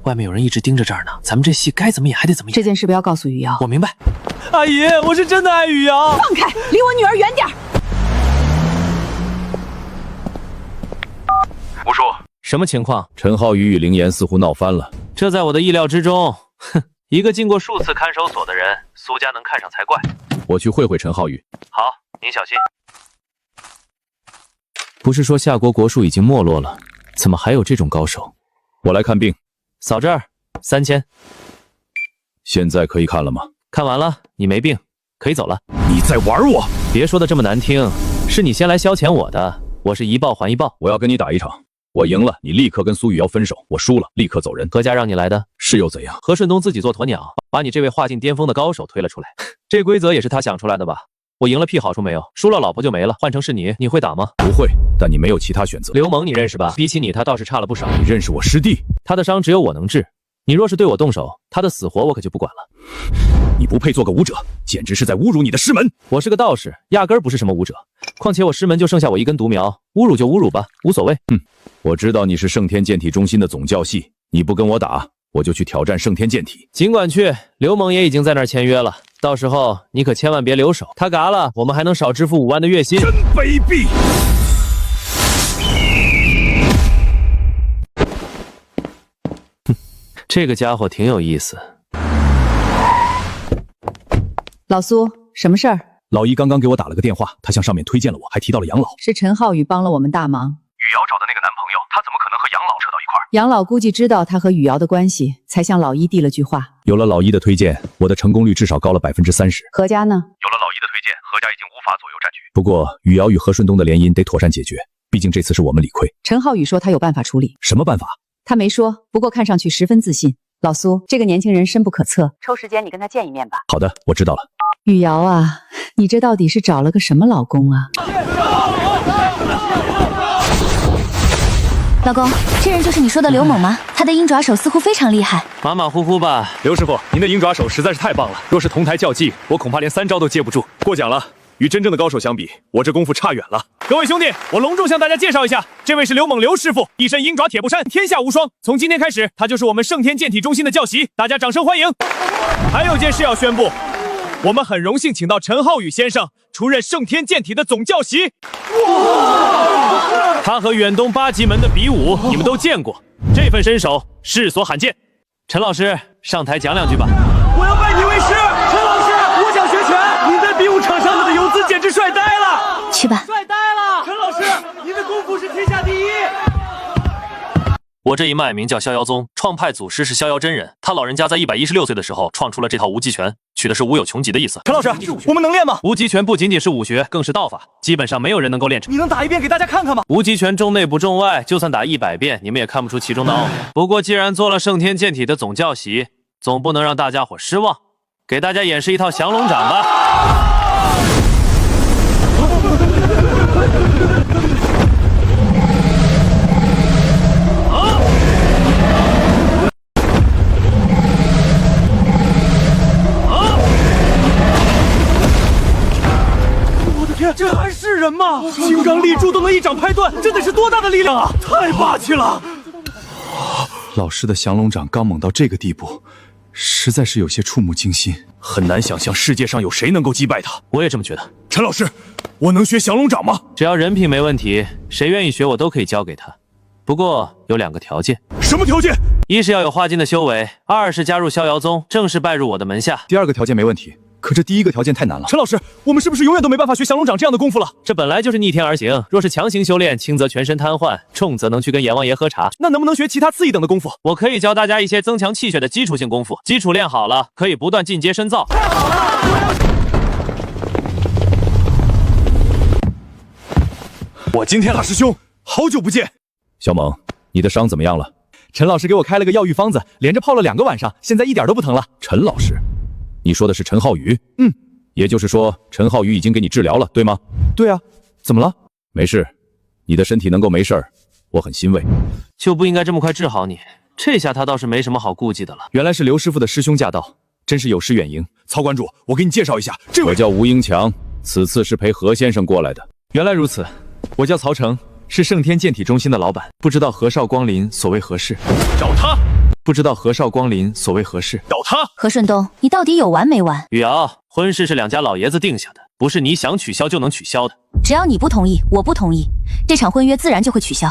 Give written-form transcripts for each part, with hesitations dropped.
外面有人一直盯着这儿呢，咱们这戏该怎么演还得怎么演。这件事不要告诉雨瑶。我明白。阿姨，我是真的爱雨瑶。放开，离我女儿远点。吴叔，什么情况？陈浩宇与凌言似乎闹翻了。这在我的意料之中。哼，一个进过数次看守所的人，苏家能看上才怪。我去会会陈浩宇。好，您小心。不是说夏国国术已经没落了，怎么还有这种高手？我来看病。扫这儿，3000。现在可以看了吗？看完了，你没病，可以走了。你在玩我？别说的这么难听，是你先来消遣我的，我是一报还一报。我要跟你打一场，我赢了，你立刻跟苏雨瑶分手；我输了，立刻走人。何家让你来的？是又怎样？何顺东自己做鸵鸟，把你这位画境巅峰的高手推了出来。这规则也是他想出来的吧？我赢了屁好处没有，输了老婆就没了。换成是你，你会打吗？不会，但你没有其他选择。刘猛你认识吧？比起你，他倒是差了不少。你认识我师弟？他的伤只有我能治。你若是对我动手，他的死活我可就不管了。你不配做个武者，简直是在侮辱你的师门。我是个道士，压根儿不是什么武者。况且我师门就剩下我一根独苗，侮辱就侮辱吧，无所谓。我知道你是圣天剑体中心的总教系，你不跟我打，我就去挑战圣天剑体。尽管去，刘猛也已经在那儿签约了，到时候你可千万别留手。他嘎了，我们还能少支付5万的月薪。真卑鄙！这个家伙挺有意思。老苏，什么事儿？老姨刚刚给我打了个电话，她向上面推荐了我，还提到了杨老。是陈浩宇帮了我们大忙。雨瑶找的那个男朋友，他怎么可能和杨老扯到一块儿？杨老估计知道他和雨瑶的关系，才向老一递了句话。有了老姨的推荐，我的成功率至少高了30%。何家呢？有了老姨的推荐，何家已经无法左右战局。不过雨瑶与何顺东的联姻得妥善解决，毕竟这次是我们理亏。陈浩宇说他有办法处理。什么办法？他没说，不过看上去十分自信。老苏，这个年轻人深不可测，抽时间你跟他见一面吧。好的，我知道了。雨瑶啊，你这到底是找了个什么老公啊？老公，这人就是你说的刘猛吗？他的鹰爪手似乎非常厉害。马马虎虎吧。刘师傅，您的鹰爪手实在是太棒了，若是同台较技，我恐怕连3招都接不住。过奖了。与真正的高手相比，我这功夫差远了。各位兄弟，我隆重向大家介绍一下，这位是刘猛刘师傅，一身鹰爪铁布衫，天下无双。从今天开始，他就是我们圣天剑体中心的教习，大家掌声欢迎。还有件事要宣布，我们很荣幸请到陈浩宇先生出任圣天剑体的总教习。他和远东8级门的比武，你们都见过，这份身手世所罕见。陈老师上台讲2句吧。我要拜你为师，陈老师，我想学拳。您在比武场上的游姿简直帅呆了，去吧。帅呆了，陈老师，您的功夫是天下第一。我这一脉名叫逍遥宗，创派祖师是逍遥真人，他老人家在116岁的时候创出了这套无极拳，取的是无有穷极的意思。陈老师，我们能练吗？无极拳不仅仅是武学，更是道法，基本上没有人能够练成。你能打一遍给大家看看吗？无极拳重内不重外，就算打100遍，你们也看不出其中的奥妙。不过既然做了圣天剑体的总教习，总不能让大家伙失望，给大家演示一套降龙掌吧。这还是人吗？金刚立柱都能一掌拍断，这得是多大的力量啊！太霸气了！老师的降龙掌刚猛到这个地步，实在是有些触目惊心，很难想象世界上有谁能够击败他。我也这么觉得。陈老师，我能学降龙掌吗？只要人品没问题，谁愿意学我都可以教给他。不过有2个条件。什么条件？一是要有画境的修为，2是加入逍遥宗，正式拜入我的门下。第2个条件没问题，可这第1个条件太难了。陈老师，我们是不是永远都没办法学降龙掌这样的功夫了？这本来就是逆天而行，若是强行修炼，轻则全身瘫痪，重则能去跟阎王爷喝茶。那能不能学其他次一等的功夫？我可以教大家一些增强气血的基础性功夫，基础练好了，可以不断进阶深造。我今天大师兄，好久不见。小猛，你的伤怎么样了？陈老师给我开了个药浴方子，连着泡了2个晚上，现在一点都不疼了。陈老师，你说的是陈浩宇？也就是说陈浩宇已经给你治疗了，对吗？对啊，怎么了？没事，你的身体能够没事儿，我很欣慰。就不应该这么快治好你，这下他倒是没什么好顾忌的了。原来是刘师傅的师兄驾到，真是有失远迎。曹关主，我给你介绍一下，这位我叫吴英强，此次是陪何先生过来的。原来如此，我叫曹成，是圣天剑体中心的老板，不知道何少光临，所谓何事？找他。不知道何少光临，所谓何事？咬他！何顺东，你到底有完没完？雨瑶，婚事是两家老爷子定下的，不是你想取消就能取消的。只要你不同意，我不同意，这场婚约自然就会取消。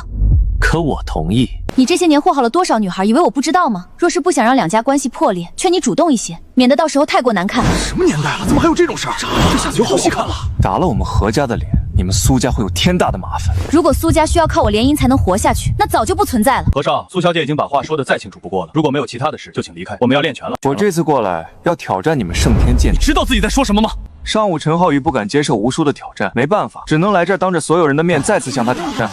可我同意。你这些年祸害了多少女孩，以为我不知道吗？若是不想让两家关系破裂，劝你主动一些，免得到时候太过难看。什么年代了，怎么还有这种事儿？这下子有好戏看了。打了我们何家的脸，你们苏家会有天大的麻烦。如果苏家需要靠我联姻才能活下去，那早就不存在了。何少，苏小姐已经把话说得再清楚不过了。如果没有其他的事，就请离开，我们要练拳了。我这次过来要挑战你们圣天剑体，知道自己在说什么吗？上午陈浩宇不敢接受吴叔的挑战，没办法，只能来这儿当着所有人的面再次向他挑战。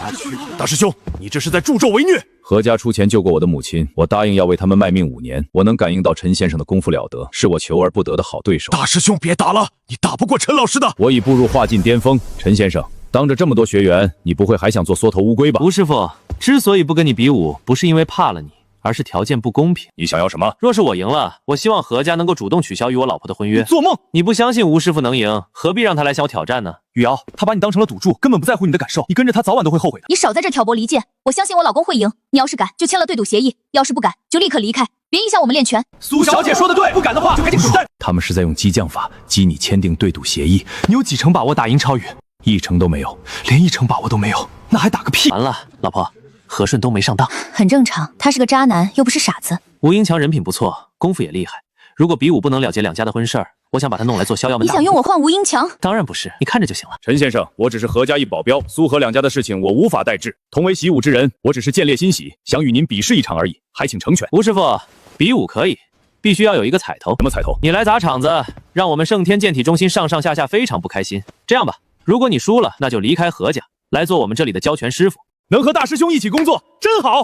大师兄，你这是在助纣为虐！何家出钱救过我的母亲，我答应要为他们卖命5年。我能感应到陈先生的功夫了得，是我求而不得的好对手。大师兄，别打了，你打不过陈老师的。我已步入化境巅峰，陈先生，当着这么多学员，你不会还想做缩头乌龟吧？吴师傅之所以不跟你比武，不是因为怕了你，而是条件不公平。你想要什么？若是我赢了，我希望何家能够主动取消与我老婆的婚约。做梦！你不相信吴师傅能赢，何必让他来向我挑战呢？雨瑶，他把你当成了赌注，根本不在乎你的感受，你跟着他早晚都会后悔的。你少在这挑拨离间，我相信我老公会赢。你要是敢，就签了对赌协议；要是不敢，就立刻离开，别影响我们练拳。苏小姐说的对，不敢的话就赶紧滚蛋。他们是在用激将法激你签订对赌协议。你有几成把握打赢超宇？1成都没有，连1成把握都没有，那还打个屁！完了，老婆，何顺东没上当。很正常，他是个渣男，又不是傻子。吴英强人品不错，功夫也厉害。如果比武不能了结两家的婚事儿，我想把他弄来做逍遥门。你想用我换吴英强？当然不是，你看着就行了。陈先生，我只是何家一保镖，苏何两家的事情我无法代治。同为习武之人，我只是见猎欣喜，想与您比试一场而已，还请成全。吴师傅，比武可以，必须要有一个彩头。什么彩头？你来砸场子，让我们圣天剑体中心上上下下非常不开心。这样吧，如果你输了，那就离开何家，来做我们这里的教拳师傅。能和大师兄一起工作，真好。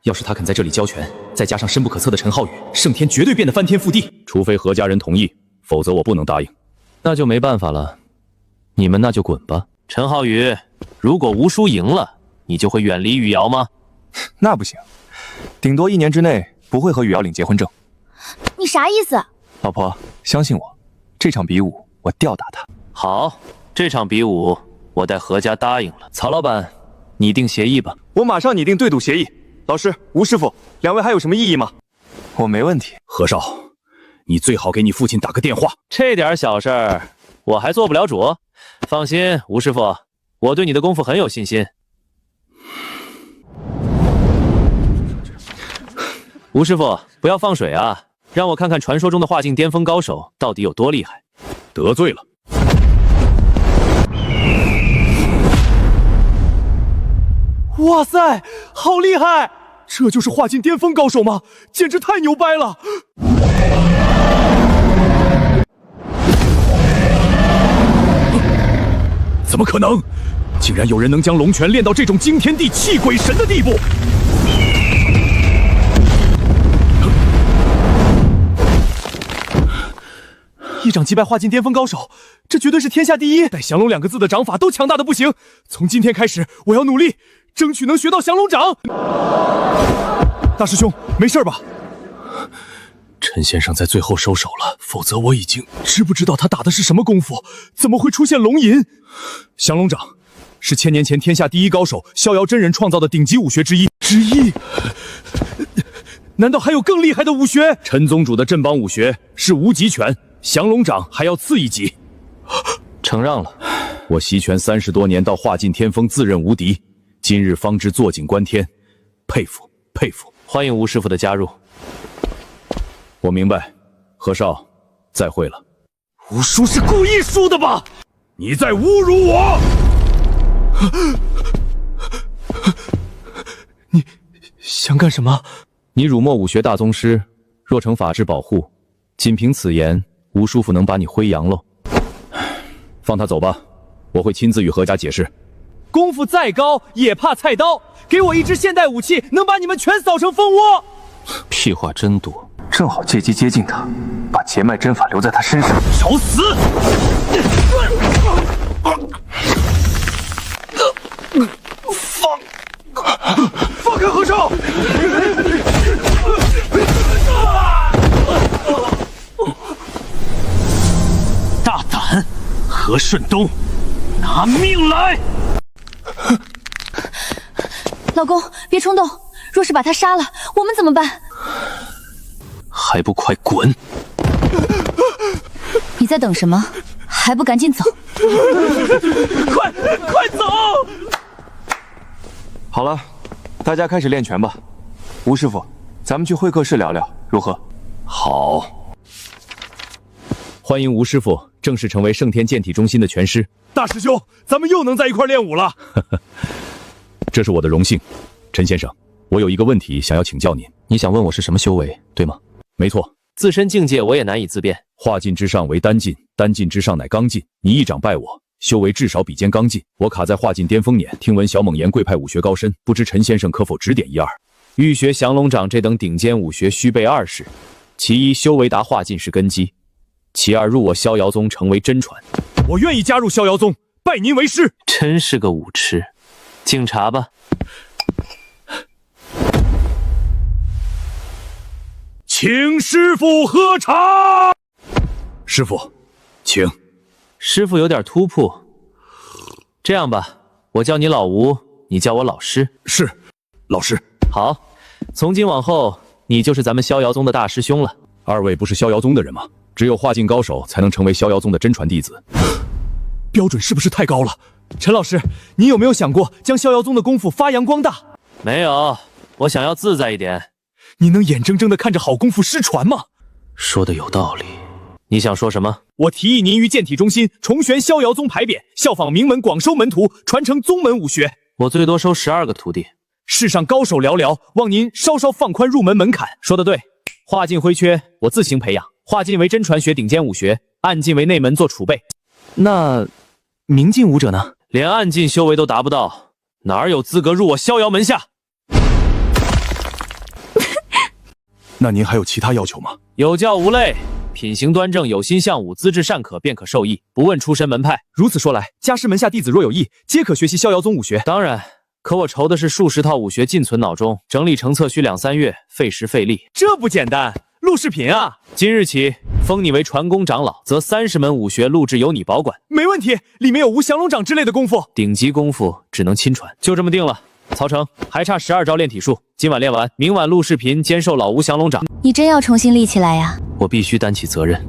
要是他肯在这里教拳，再加上深不可测的陈浩宇，圣天绝对变得翻天覆地。除非何家人同意，否则我不能答应。那就没办法了，你们那就滚吧。陈浩宇，如果吴叔赢了，你就会远离雨瑶吗？那不行，顶多1年之内不会和雨瑶领结婚证。你啥意思？老婆，相信我，这场比武我吊打他。好，这场比武我代何家答应了。曹老板，拟定协议吧。我马上拟定对赌协议。老师，吴师傅，两位还有什么异议吗？我没问题。何少，你最好给你父亲打个电话。这点小事儿，我还做不了主。放心，吴师傅，我对你的功夫很有信心。吴师傅，不要放水啊！让我看看传说中的化境巅峰高手到底有多厉害。得罪了。哇塞，好厉害！这就是化境巅峰高手吗？简直太牛掰了！怎么可能？竟然有人能将龙拳练到这种惊天地泣鬼神的地步！一掌击败化境巅峰高手，这绝对是天下第一。带降龙2个字的掌法都强大的不行。从今天开始，我要努力，争取能学到降龙掌。大师兄，没事吧？陈先生在最后收手了，否则我已经……知不知道他打的是什么功夫？怎么会出现龙吟？降龙掌是1000年前天下第一高手逍遥真人创造的顶级武学之一。难道还有更厉害的武学？陈宗主的镇邦武学是无极拳，降龙掌还要次一级。承让了，我习拳30多年，到化境天峰自认无敌，今日方知坐井观天，佩服佩服。欢迎吴师傅的加入。我明白，何少，再会了。吴叔是故意输的吧？你在侮辱我！你想干什么？你辱没武学大宗师，若成法制保护，仅凭此言，吴叔父能把你挥扬喽。放他走吧，我会亲自与何家解释。功夫再高也怕菜刀，给我一支现代武器，能把你们全扫成蜂窝。屁话真多。正好借机接近他，把劫脉针法留在他身上。找死！放开何少！大胆，何顺东，拿命来！老公，别冲动，若是把他杀了，我们怎么办？还不快滚！你在等什么？还不赶紧走！快走！好了，大家开始练拳吧。吴师傅，咱们去会客室聊聊，如何？好，欢迎吴师傅正式成为圣天剑体中心的拳师。大师兄，咱们又能在一块练武了。这是我的荣幸。陈先生，我有一个问题想要请教您。你想问我是什么修为，对吗？没错，自身境界我也难以自辩。化境之上为丹境，丹境之上乃刚境。你一掌败我，修为至少比肩刚境。我卡在化境巅峰年，听闻小猛岩贵派武学高深，不知陈先生可否指点一二？欲学降龙掌这等顶尖武学，须备2事：其一，修为达化境是根基；其二，入我逍遥宗成为真传。我愿意加入逍遥宗，拜您为师。真是个武痴，敬茶吧。请师傅喝茶。师傅，请。师傅有点突兀。这样吧，我叫你老吴，你叫我老师。是，老师。好，从今往后，你就是咱们逍遥宗的大师兄了。二位不是逍遥宗的人吗？只有化境高手才能成为逍遥宗的真传弟子，标准是不是太高了？陈老师，你有没有想过将逍遥宗的功夫发扬光大？没有，我想要自在一点。你能眼睁睁地看着好功夫失传吗？说的有道理。你想说什么？我提议您于剑体中心重旋逍遥宗牌匾，效仿名门，广收门徒，传承宗门武学。我最多收12个徒弟。世上高手寥寥，望您稍稍放宽入门门槛。说得对，化境挥缺，我自行培养。化境为真传学顶尖武学，暗境为内门做储备。那明境武者呢？连暗境修为都达不到，哪有资格入我逍遥门下？那您还有其他要求吗？有教无类，品行端正，有心向武，资质尚可，便可受益，不问出身门派。如此说来，家师门下弟子若有意，皆可学习逍遥宗武学。当然，可我愁的是数十套武学尽存脑中，整理成册需2、3月，费时费力。这不简单，录视频啊！今日起封你为传功长老，则30门武学录制由你保管。没问题，里面有无降龙掌之类的功夫。顶级功夫只能亲传，就这么定了。曹成，还差12招练体术，今晚练完，明晚录视频兼授老吴降龙掌。你真要重新立起来呀？我必须担起责任。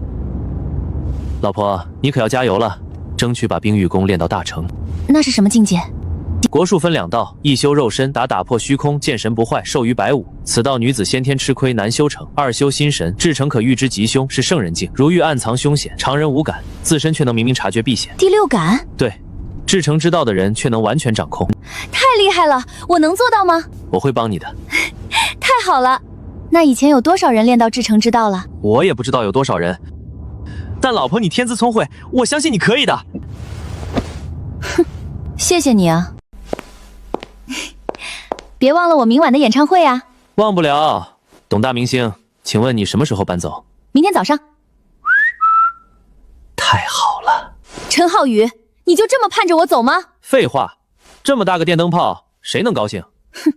老婆，你可要加油了，争取把冰玉功练到大成。那是什么境界？国术分2道，一修肉身，打破虚空，见神不坏，授予150。此道女子先天吃亏，难修成；二修心神，至诚可预知吉凶，是圣人境。如遇暗藏凶险，常人无感，自身却能明明察觉避险。第6感？对，至诚之道的人却能完全掌控。太厉害了，我能做到吗？我会帮你的。太好了，那以前有多少人练到至诚之道了？我也不知道有多少人，但老婆你天资聪慧，我相信你可以的。哼，谢谢你啊。别忘了我明晚的演唱会啊！忘不了。董大明星，请问你什么时候搬走？明天早上。太好了。陈浩宇，你就这么盼着我走吗？废话，这么大个电灯泡，谁能高兴？哼，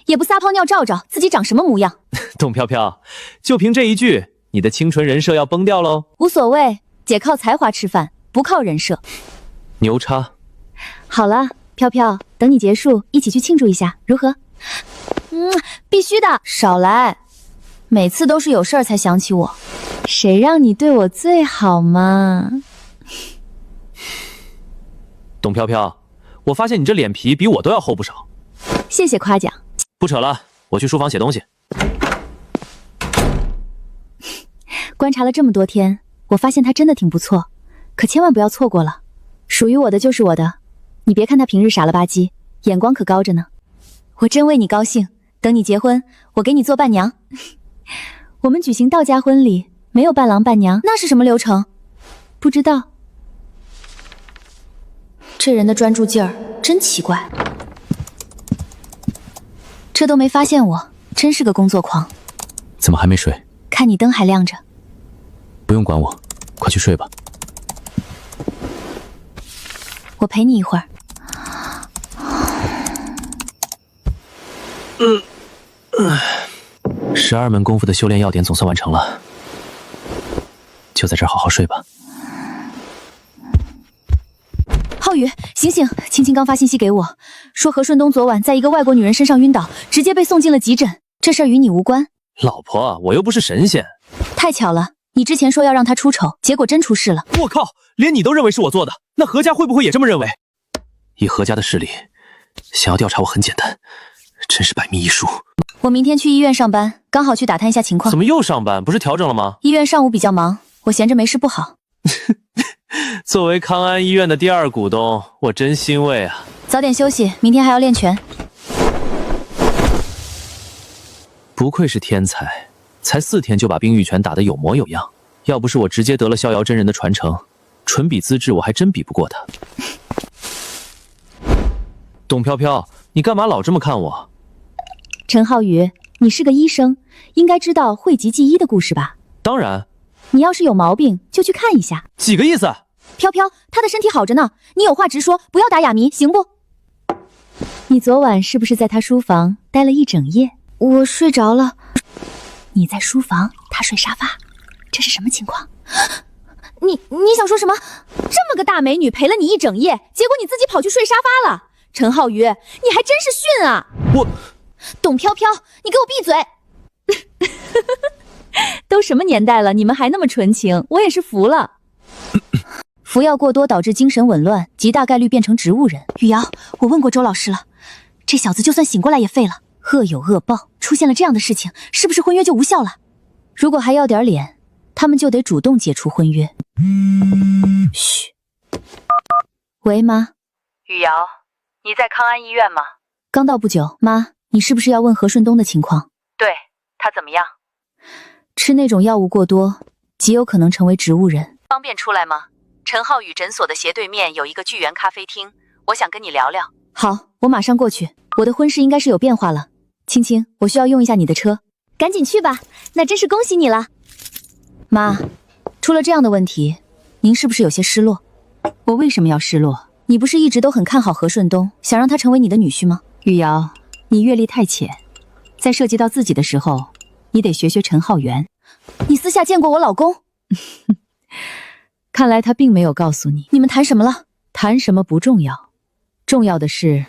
也不撒泡尿照照自己长什么模样。董飘飘，就凭这一句，你的清纯人设要崩掉喽？无所谓，姐靠才华吃饭，不靠人设。牛叉。好了，飘飘，等你结束，一起去庆祝一下，如何？必须的。少来，每次都是有事儿才想起我，谁让你对我最好嘛？董飘飘，我发现你这脸皮比我都要厚不少。谢谢夸奖。不扯了，我去书房写东西。观察了这么多天，我发现他真的挺不错，可千万不要错过了。属于我的就是我的，你别看他平日傻了吧唧，眼光可高着呢。我真为你高兴，等你结婚，我给你做伴娘。我们举行道家婚礼，没有伴郎伴娘，那是什么流程？不知道。这人的专注劲儿真奇怪，这都没发现我，真是个工作狂。怎么还没睡？看你灯还亮着。不用管我，快去睡吧。我陪你一会儿。12门功夫的修炼要点总算完成了，就在这儿好好睡吧。浩宇，醒醒！青青刚发信息给我，说何顺东昨晚在一个外国女人身上晕倒，直接被送进了急诊。这事儿与你无关，老婆，我又不是神仙。太巧了，你之前说要让他出丑，结果真出事了。我靠，连你都认为是我做的，那何家会不会也这么认为？以何家的势力，想要调查我很简单，真是百密一疏。我明天去医院上班，刚好去打探一下情况。怎么又上班？不是调整了吗？医院上午比较忙，我闲着没事不好。作为康安医院的第2股东，我真欣慰啊。早点休息，明天还要练拳。不愧是天才，才4天就把冰玉拳打得有模有样。要不是我直接得了逍遥真人的传承，纯比资质我还真比不过他。董飘飘，你干嘛老这么看我？陈浩宇，你是个医生，应该知道讳疾忌医的故事吧？当然。你要是有毛病，就去看一下。几个意思？飘飘，他的身体好着呢，你有话直说，不要打哑谜，行不？你昨晚是不是在他书房待了一整夜？我睡着了。你在书房，他睡沙发，这是什么情况？你想说什么？这么个大美女陪了你一整夜，结果你自己跑去睡沙发了？陈浩宇，你还真是逊啊！董飘飘，你给我闭嘴！都什么年代了，你们还那么纯情，我也是服了。服药过多导致精神紊乱，极大概率变成植物人。雨瑶，我问过周老师了，这小子就算醒过来也废了。恶有恶报，出现了这样的事情，是不是婚约就无效了？如果还要点脸，他们就得主动解除婚约。嘘。喂，妈。雨瑶，你在康安医院吗？刚到不久。妈，你是不是要问何顺东的情况？对，他怎么样？吃那种药物过多，极有可能成为植物人。方便出来吗？陈浩宇诊所的斜对面有一个巨源咖啡厅，我想跟你聊聊。好，我马上过去。我的婚事应该是有变化了。青青，我需要用一下你的车。赶紧去吧，那真是恭喜你了。妈，出了这样的问题，您是不是有些失落？我为什么要失落？你不是一直都很看好何顺东，想让他成为你的女婿吗？雨瑶，你阅历太浅，在涉及到自己的时候，你得学学陈浩源。你私下见过我老公？看来他并没有告诉你。你们谈什么了？谈什么不重要，重要的是，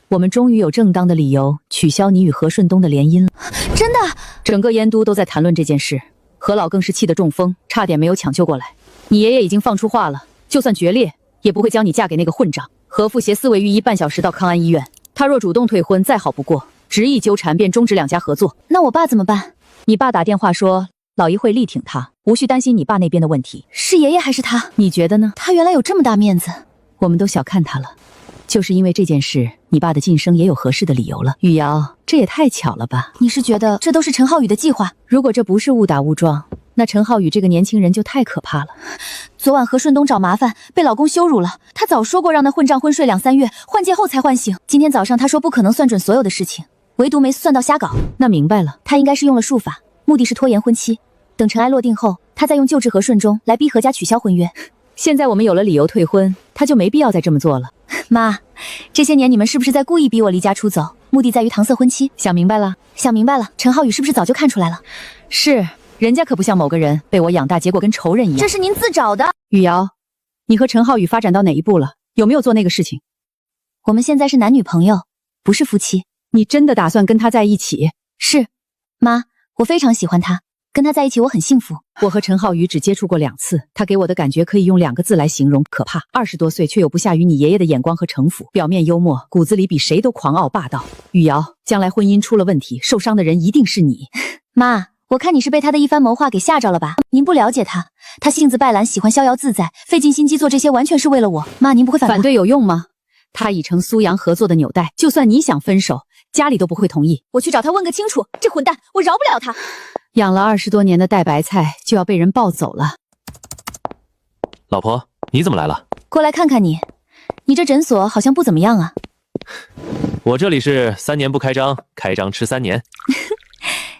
我们终于有正当的理由取消你与何顺东的联姻了。真的？整个燕都都在谈论这件事，何老更是气得中风，差点没有抢救过来。你爷爷已经放出话了，就算决裂，也不会将你嫁给那个混账。何父携4位御医半小时到康安医院，他若主动退婚，再好不过，执意纠缠便终止2家合作。那我爸怎么办？你爸打电话说，老姨会力挺他，无需担心你爸那边的问题。是爷爷还是他？你觉得呢？他原来有这么大面子。我们都小看他了，就是因为这件事，你爸的晋升也有合适的理由了。雨瑶，这也太巧了吧？你是觉得这都是陈浩宇的计划？如果这不是误打误撞，那陈浩宇这个年轻人就太可怕了。昨晚何顺东找麻烦，被老公羞辱了。他早说过让那混账昏睡2、3月，换届后才唤醒。今天早上他说不可能算准所有的事情，唯独没算到瞎搞。那明白了，他应该是用了术法，目的是拖延婚期，等尘埃落定后，他再用救治何顺中来逼何家取消婚约。现在我们有了理由退婚，他就没必要再这么做了。妈，这些年你们是不是在故意逼我离家出走，目的在于搪塞婚期？想明白了？想明白了。陈浩宇是不是早就看出来了？是，人家可不像某个人被我养大，结果跟仇人一样。这是您自找的。雨瑶，你和陈浩宇发展到哪一步了？有没有做那个事情？我们现在是男女朋友，不是夫妻。你真的打算跟他在一起？是，妈，我非常喜欢他，跟他在一起我很幸福。我和陈浩宇只接触过2次，他给我的感觉可以用2个字来形容：可怕。20多岁却有不下于你爷爷的眼光和城府，表面幽默，骨子里比谁都狂傲霸道。雨瑶，将来婚姻出了问题，受伤的人一定是你。妈，我看你是被他的一番谋划给吓着了吧？您不了解他，他性子败懒，喜欢逍遥自在，费尽心机做这些完全是为了我。妈，您不会反对有用吗？他已成苏阳合作的纽带，就算你想分手，家里都不会同意。我去找他问个清楚，这混蛋，我饶不了他。养了20多年的带白菜就要被人抱走了。老婆，你怎么来了？过来看看你，你这诊所好像不怎么样啊。我这里是3年不开张，开张吃3年。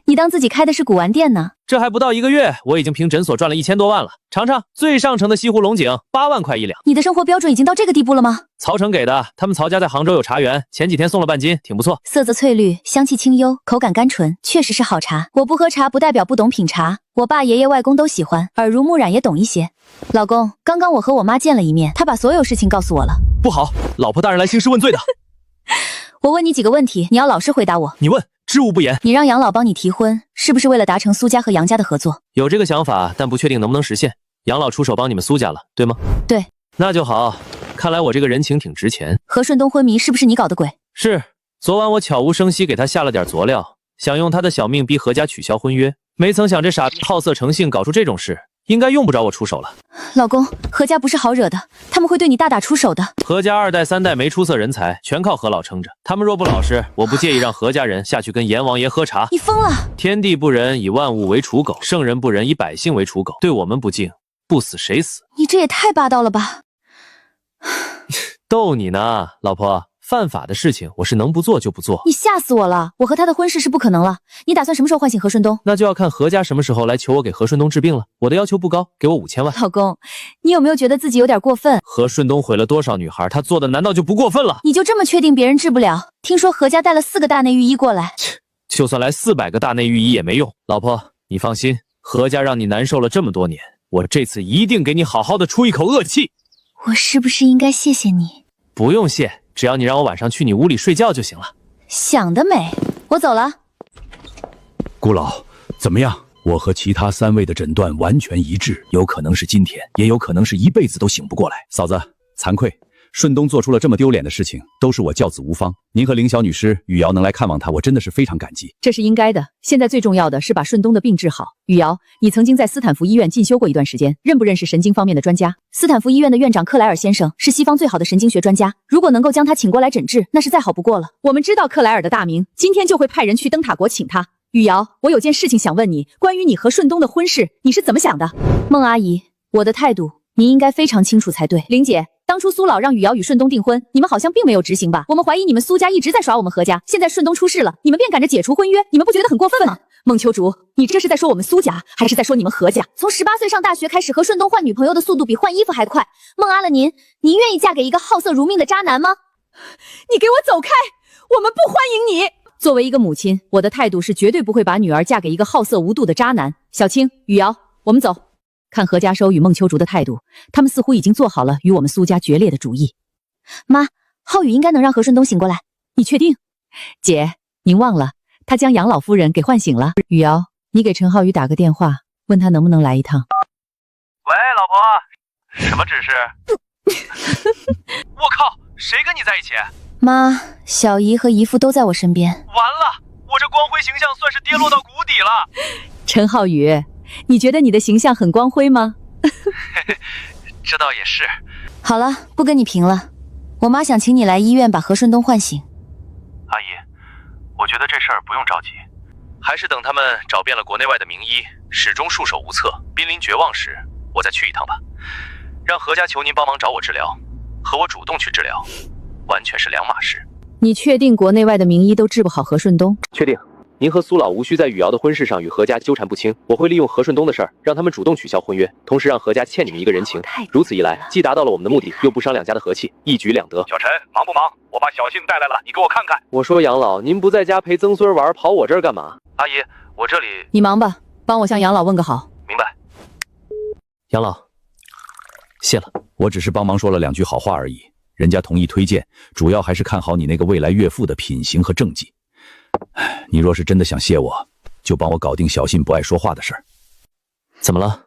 你当自己开的是古玩店呢？这还不到1个月，我已经凭诊所赚了1000多万了。尝尝最上乘的西湖龙井，8万块1两。你的生活标准已经到这个地步了吗？曹城给的，他们曹家在杭州有茶园，前几天送了半斤，挺不错。色泽翠绿，香气清幽，口感甘醇，确实是好茶。我不喝茶不代表不懂品茶，我爸、爷爷、外公都喜欢，耳濡目染也懂一些。老公，刚刚我和我妈见了一面，她把所有事情告诉我了。不好，老婆大人来兴师问罪的。我问你几个问题，你要老实回答我。你问。知无不言。你让杨老帮你提婚，是不是为了达成苏家和杨家的合作？有这个想法，但不确定能不能实现。杨老出手帮你们苏家了，对吗？对。那就好，看来我这个人情挺值钱。何顺东昏迷是不是你搞的鬼？是，昨晚我悄无声息给他下了点佐料，想用他的小命逼何家取消婚约，没曾想这傻逼好色成性，搞出这种事。应该用不着我出手了。老公，何家不是好惹的，他们会对你大打出手的。何家2代3代没出色人才，全靠何老撑着。他们若不老实，我不介意让何家人下去跟阎王爷喝茶。你疯了！天地不仁，以万物为刍狗；圣人不仁，以百姓为刍狗。对我们不敬，不死谁死？你这也太霸道了吧！逗你呢，老婆。犯法的事情我是能不做就不做。你吓死我了！我和他的婚事是不可能了。你打算什么时候唤醒何顺东？那就要看何家什么时候来求我给何顺东治病了。我的要求不高，给我5000万。老公，你有没有觉得自己有点过分？何顺东毁了多少女孩，他做的难道就不过分了？你就这么确定别人治不了？听说何家带了4个大内御医过来，就算来400个大内御医也没用。老婆，你放心，何家让你难受了这么多年，我这次一定给你好好的出一口恶气。我是不是应该谢谢你？不用谢。只要你让我晚上去你屋里睡觉就行了。想得美，我走了。顾老，怎么样？我和其他3位的诊断完全一致，有可能是今天，也有可能是一辈子都醒不过来。嫂子，惭愧，顺东做出了这么丢脸的事情，都是我教子无方。您和凌小女士、雨瑶能来看望他，我真的是非常感激。这是应该的。现在最重要的是把顺东的病治好。雨瑶，你曾经在斯坦福医院进修过一段时间，认不认识神经方面的专家？斯坦福医院的院长克莱尔先生是西方最好的神经学专家，如果能够将他请过来诊治，那是再好不过了。我们知道克莱尔的大名，今天就会派人去灯塔国请他。雨瑶，我有件事情想问你，关于你和顺东的婚事，你是怎么想的？孟阿姨，我的态度您应该非常清楚才对。玲姐，当初苏老让雨瑶与顺东订婚，你们好像并没有执行吧？我们怀疑你们苏家一直在耍我们何家，现在顺东出事了，你们便赶着解除婚约，你们不觉得很过分吗？孟秋竹，你这是在说我们苏家，还是在说你们何家？从18岁上大学开始和顺东换女朋友的速度比换衣服还快。孟阿了您愿意嫁给一个好色如命的渣男吗？你给我走开，我们不欢迎你。作为一个母亲，我的态度是绝对不会把女儿嫁给一个好色无度的渣男。小青、雨瑶，我们走。看何家收与孟秋竹的态度，他们似乎已经做好了与我们苏家决裂的主意。妈，浩宇应该能让何顺东醒过来。你确定？姐，您忘了，他将杨老夫人给唤醒了。雨瑶，你给陈浩宇打个电话，问他能不能来一趟。喂，老婆，什么指示？我靠，谁跟你在一起？妈，小姨和姨父都在我身边。完了，我这光辉形象算是跌落到谷底了。陈浩宇，你觉得你的形象很光辉吗？这倒也是。好了，不跟你贫了。我妈想请你来医院把何顺东唤醒。阿姨，我觉得这事儿不用着急，还是等他们找遍了国内外的名医，始终束手无策，濒临绝望时，我再去一趟吧。让何家求您帮忙找我治疗，和我主动去治疗，完全是两码事。你确定国内外的名医都治不好何顺东？确定。您和苏老无需在雨瑶的婚事上与何家纠缠不清，我会利用何顺东的事儿，让他们主动取消婚约，同时让何家欠你们一个人情。如此一来，既达到了我们的目的，又不伤两家的和气，一举两得。小陈，忙不忙？我把小信带来了，你给我看看。我说杨老，您不在家陪曾孙玩，跑我这儿干嘛？阿姨，我这里……你忙吧，帮我向杨老问个好。明白。杨老，谢了。我只是帮忙说了2句好话而已，人家同意推荐，主要还是看好你那个未来岳父的品行和政绩。你若是真的想谢我，就帮我搞定小信不爱说话的事儿。怎么了？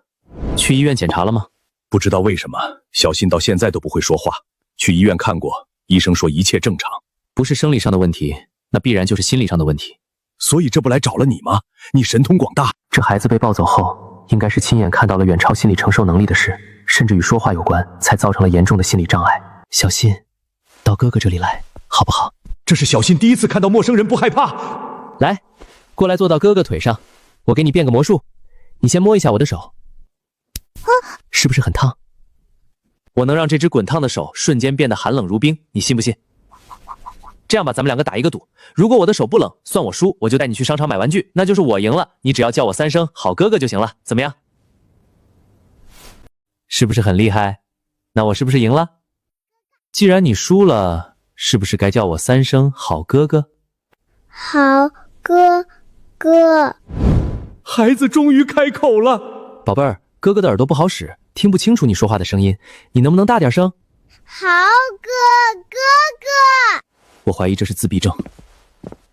去医院检查了吗？不知道为什么，小信到现在都不会说话。去医院看过，医生说一切正常。不是生理上的问题，那必然就是心理上的问题。所以这不来找了你吗？你神通广大。这孩子被抱走后，应该是亲眼看到了远超心理承受能力的事，甚至与说话有关，才造成了严重的心理障碍。小信，到哥哥这里来，好不好？这是小信第一次看到陌生人不害怕。来，过来坐到哥哥腿上，我给你变个魔术。你先摸一下我的手，是不是很烫？我能让这只滚烫的手瞬间变得寒冷如冰，你信不信？这样吧，咱们2个打一个赌，如果我的手不冷，算我输，我就带你去商场买玩具，那就是我赢了，你只要叫我3声好哥哥就行了，怎么样？是不是很厉害？那我是不是赢了？既然你输了，是不是该叫我3声好哥哥？好哥哥。孩子终于开口了。宝贝儿，哥哥的耳朵不好使，听不清楚你说话的声音，你能不能大点声？好哥哥。我怀疑这是自闭症。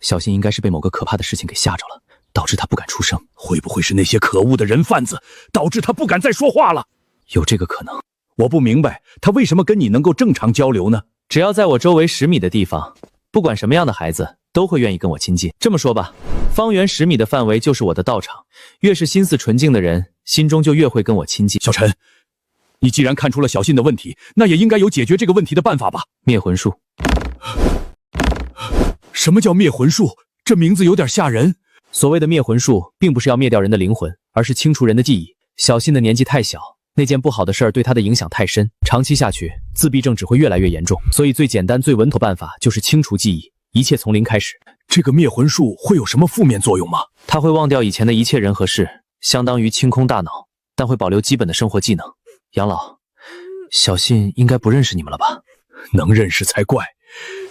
小新应该是被某个可怕的事情给吓着了，导致他不敢出声。会不会是那些可恶的人贩子导致他不敢再说话了？有这个可能。我不明白他为什么跟你能够正常交流呢？只要在我周围10米的地方，不管什么样的孩子都会愿意跟我亲近。这么说吧，方圆10米的范围就是我的道场，越是心思纯净的人，心中就越会跟我亲近。小陈，你既然看出了小信的问题，那也应该有解决这个问题的办法吧？灭魂术。什么叫灭魂术？这名字有点吓人。所谓的灭魂术，并不是要灭掉人的灵魂，而是清除人的记忆。小信的年纪太小，那件不好的事儿对他的影响太深，长期下去，自闭症只会越来越严重。所以最简单、最稳妥办法就是清除记忆，一切从零开始。这个灭魂术会有什么负面作用吗？他会忘掉以前的一切人和事，相当于清空大脑，但会保留基本的生活技能。杨老，小信应该不认识你们了吧？能认识才怪，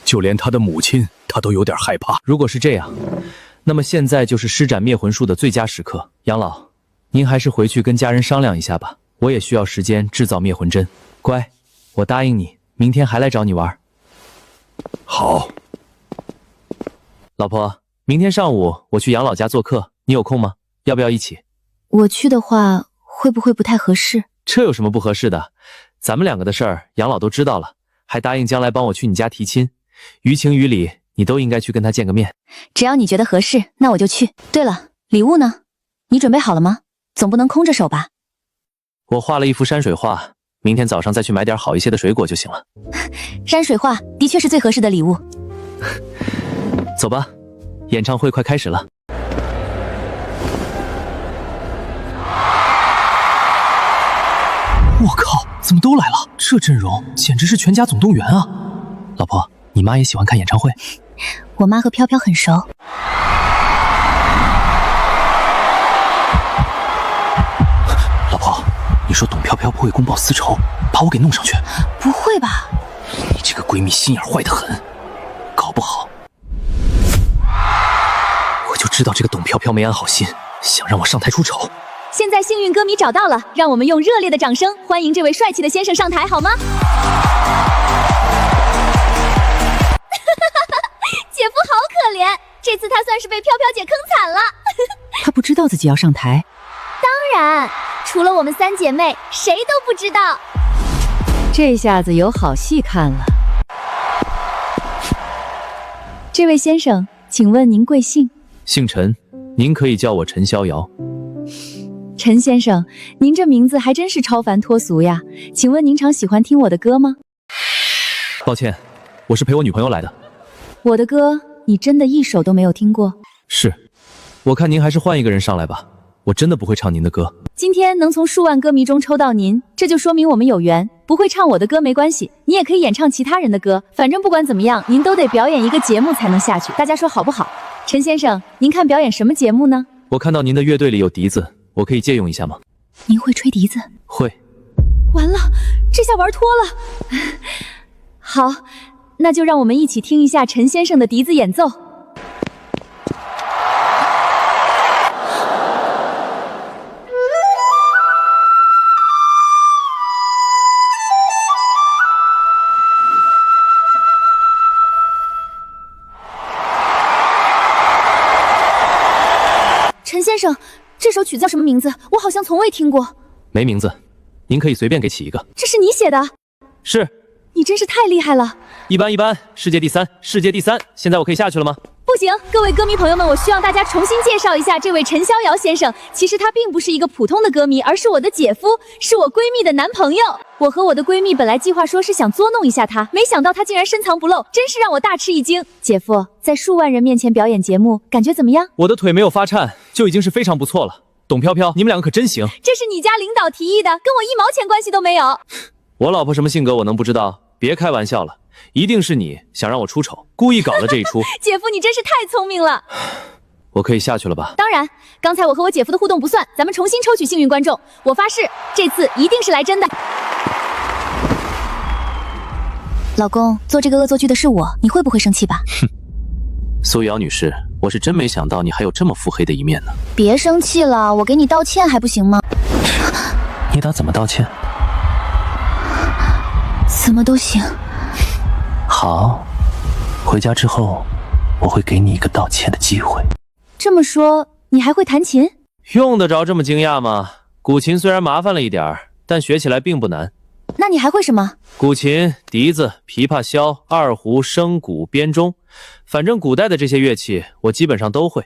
就连他的母亲，他都有点害怕。如果是这样，那么现在就是施展灭魂术的最佳时刻。杨老，您还是回去跟家人商量一下吧，我也需要时间制造灭魂针。乖，我答应你，明天还来找你玩。好。老婆，明天上午我去杨老家做客，你有空吗？要不要一起？我去的话，会不会不太合适？这有什么不合适的？咱们两个的事儿，杨老都知道了，还答应将来帮我去你家提亲，于情于理，你都应该去跟他见个面。只要你觉得合适，那我就去。对了，礼物呢？你准备好了吗？总不能空着手吧？我画了一幅山水画，明天早上再去买点好一些的水果就行了。山水画的确是最合适的礼物。走吧，演唱会快开始了。我靠，怎么都来了？这阵容简直是全家总动员啊！老婆，你妈也喜欢看演唱会？我妈和飘飘很熟。老婆，你说董飘飘不会公报私仇，把我给弄上去？不会吧？你这个闺蜜心眼坏得很，搞不好我就知道这个董飘飘没安好心，想让我上台出丑。现在幸运歌迷找到了，让我们用热烈的掌声欢迎这位帅气的先生上台，好吗？姐夫好可怜，这次他算是被飘飘姐坑惨了。他不知道自己要上台。当然，除了我们3姐妹，谁都不知道。这下子有好戏看了。这位先生，请问您贵姓？姓陈，您可以叫我陈逍遥。陈先生，您这名字还真是超凡脱俗呀。请问您常喜欢听我的歌吗？抱歉，我是陪我女朋友来的。我的歌，你真的一首都没有听过？是，我看您还是换一个人上来吧，我真的不会唱您的歌。今天能从数万歌迷中抽到您，这就说明我们有缘。不会唱我的歌没关系，你也可以演唱其他人的歌，反正不管怎么样，您都得表演一个节目才能下去，大家说好不好？陈先生，您看表演什么节目呢？我看到您的乐队里有笛子，我可以借用一下吗？您会吹笛子？会。完了，这下玩脱了。好，那就让我们一起听一下陈先生的笛子演奏。陈先生，这首曲子叫什么名字？我好像从未听过。没名字，您可以随便给起一个。这是你写的？是。你真是太厉害了。一般，世界第3，世界第3。现在我可以下去了吗？不行，各位歌迷朋友们，我需要大家重新介绍一下这位陈逍遥先生。其实他并不是一个普通的歌迷，而是我的姐夫，是我闺蜜的男朋友。我和我的闺蜜本来计划说是想捉弄一下他，没想到他竟然深藏不露，真是让我大吃一惊。姐夫，在数万人面前表演节目，感觉怎么样？我的腿没有发颤，就已经是非常不错了。董飘飘，你们两个可真行。这是你家领导提议的，跟我1毛钱关系都没有。我老婆什么性格我能不知道？别开玩笑了，一定是你想让我出丑，故意搞了这一出。姐夫，你真是太聪明了。我可以下去了吧？当然，刚才我和我姐夫的互动不算，咱们重新抽取幸运观众。我发誓，这次一定是来真的。老公，做这个恶作剧的是我，你会不会生气吧？哼，苏瑶女士，我是真没想到你还有这么腹黑的一面呢。别生气了，我给你道歉还不行吗？你打怎么道歉？怎么都行。好，回家之后我会给你一个道歉的机会。这么说，你还会弹琴？用得着这么惊讶吗？古琴虽然麻烦了一点儿，但学起来并不难。那你还会什么？古琴、笛子、琵琶、箫、二胡、笙鼓、编钟，反正古代的这些乐器，我基本上都会。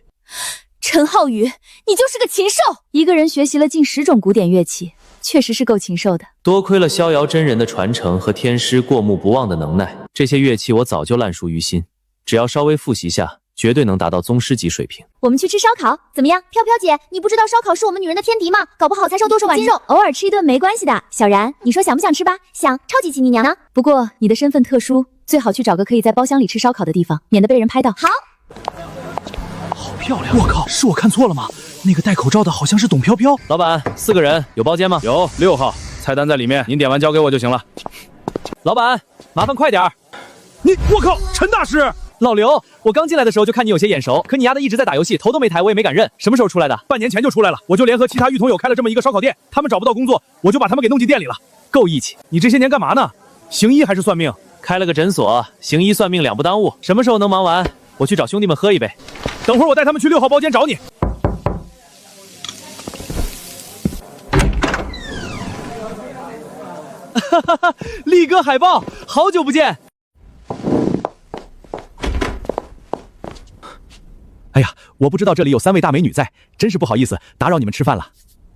陈浩宇，你就是个禽兽！一个人学习了近10种古典乐器，确实是够禽兽的。多亏了逍遥真人的传承和天师过目不忘的能耐，这些乐器我早就烂熟于心，只要稍微复习下，绝对能达到宗师级水平。我们去吃烧烤怎么样？飘飘姐，你不知道烧烤是我们女人的天敌吗？搞不好才瘦多少斤肉，偶尔吃一顿没关系的。小然，你说想不想吃吧？想，超级亲你娘呢。不过你的身份特殊，最好去找个可以在包厢里吃烧烤的地方，免得被人拍到。好。好漂亮！我靠，是我看错了吗？那个戴口罩的好像是董飘飘。老板，4个人有包间吗？有6号，菜单在里面，您点完交给我就行了。老板，麻烦快点儿。我靠，陈大师！老刘，我刚进来的时候就看你有些眼熟，可你丫的一直在打游戏，头都没抬，我也没敢认。什么时候出来的？半年前就出来了，我就联合其他狱童友开了这么一个烧烤店，他们找不到工作，我就把他们给弄进店里了。够义气！你这些年干嘛呢？行医还是算命？开了个诊所，行医算命两不耽误。什么时候能忙完？我去找兄弟们喝一杯。等会儿我带他们去6号包间找你。哈哈哈，力哥海报，好久不见。哎呀，我不知道这里有3位大美女在，真是不好意思打扰你们吃饭了。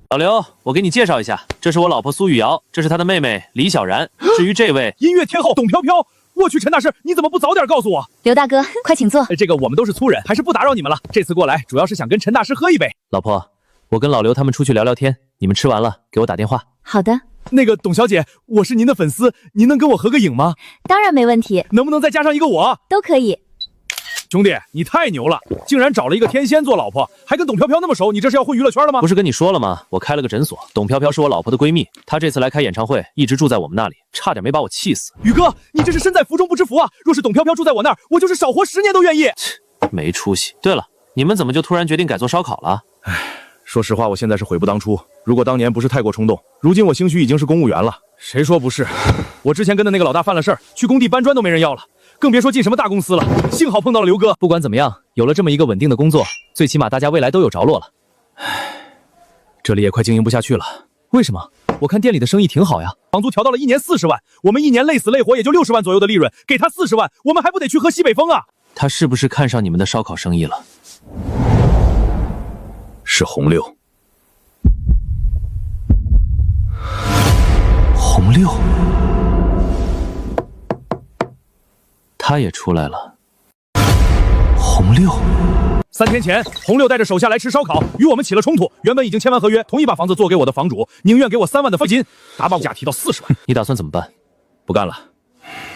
老刘，我给你介绍一下，这是我老婆苏雨瑶，这是她的妹妹李小然。至于这位音乐天后董飘飘，我去，陈大师，你怎么不早点告诉我？刘大哥，快请坐。这个我们都是粗人，还是不打扰你们了。这次过来主要是想跟陈大师喝一杯。老婆，我跟老刘他们出去聊聊天，你们吃完了给我打电话。好的。那个董小姐，我是您的粉丝，您能跟我合个影吗？当然没问题。能不能再加上一个我？都可以。兄弟，你太牛了，竟然找了一个天仙做老婆，还跟董飘飘那么熟，你这是要混娱乐圈了吗？不是跟你说了吗？我开了个诊所，董飘飘是我老婆的闺蜜，她这次来开演唱会，一直住在我们那里，差点没把我气死。宇哥，你这是身在福中不知福啊！若是董飘飘住在我那儿，我就是少活10年都愿意。没出息。对了，你们怎么就突然决定改做烧烤了？说实话，我现在是悔不当初。如果当年不是太过冲动，如今我兴许已经是公务员了。谁说不是？我之前跟的那个老大犯了事儿，去工地搬砖都没人要了，更别说进什么大公司了。幸好碰到了刘哥。不管怎么样，有了这么一个稳定的工作，最起码大家未来都有着落了。这里也快经营不下去了。为什么？我看店里的生意挺好呀，房租调到了1年40万，我们1年累死累活也就60万左右的利润，给他40万，我们还不得去喝西北风啊？他是不是看上你们的烧烤生意了？是红六。红六，他也出来了。红六，3天前，红六带着手下来吃烧烤，与我们起了冲突。原本已经签完合约，同意把房子做给我的房主，宁愿给我3万的罚金，打把价提到40万。你打算怎么办？不干了。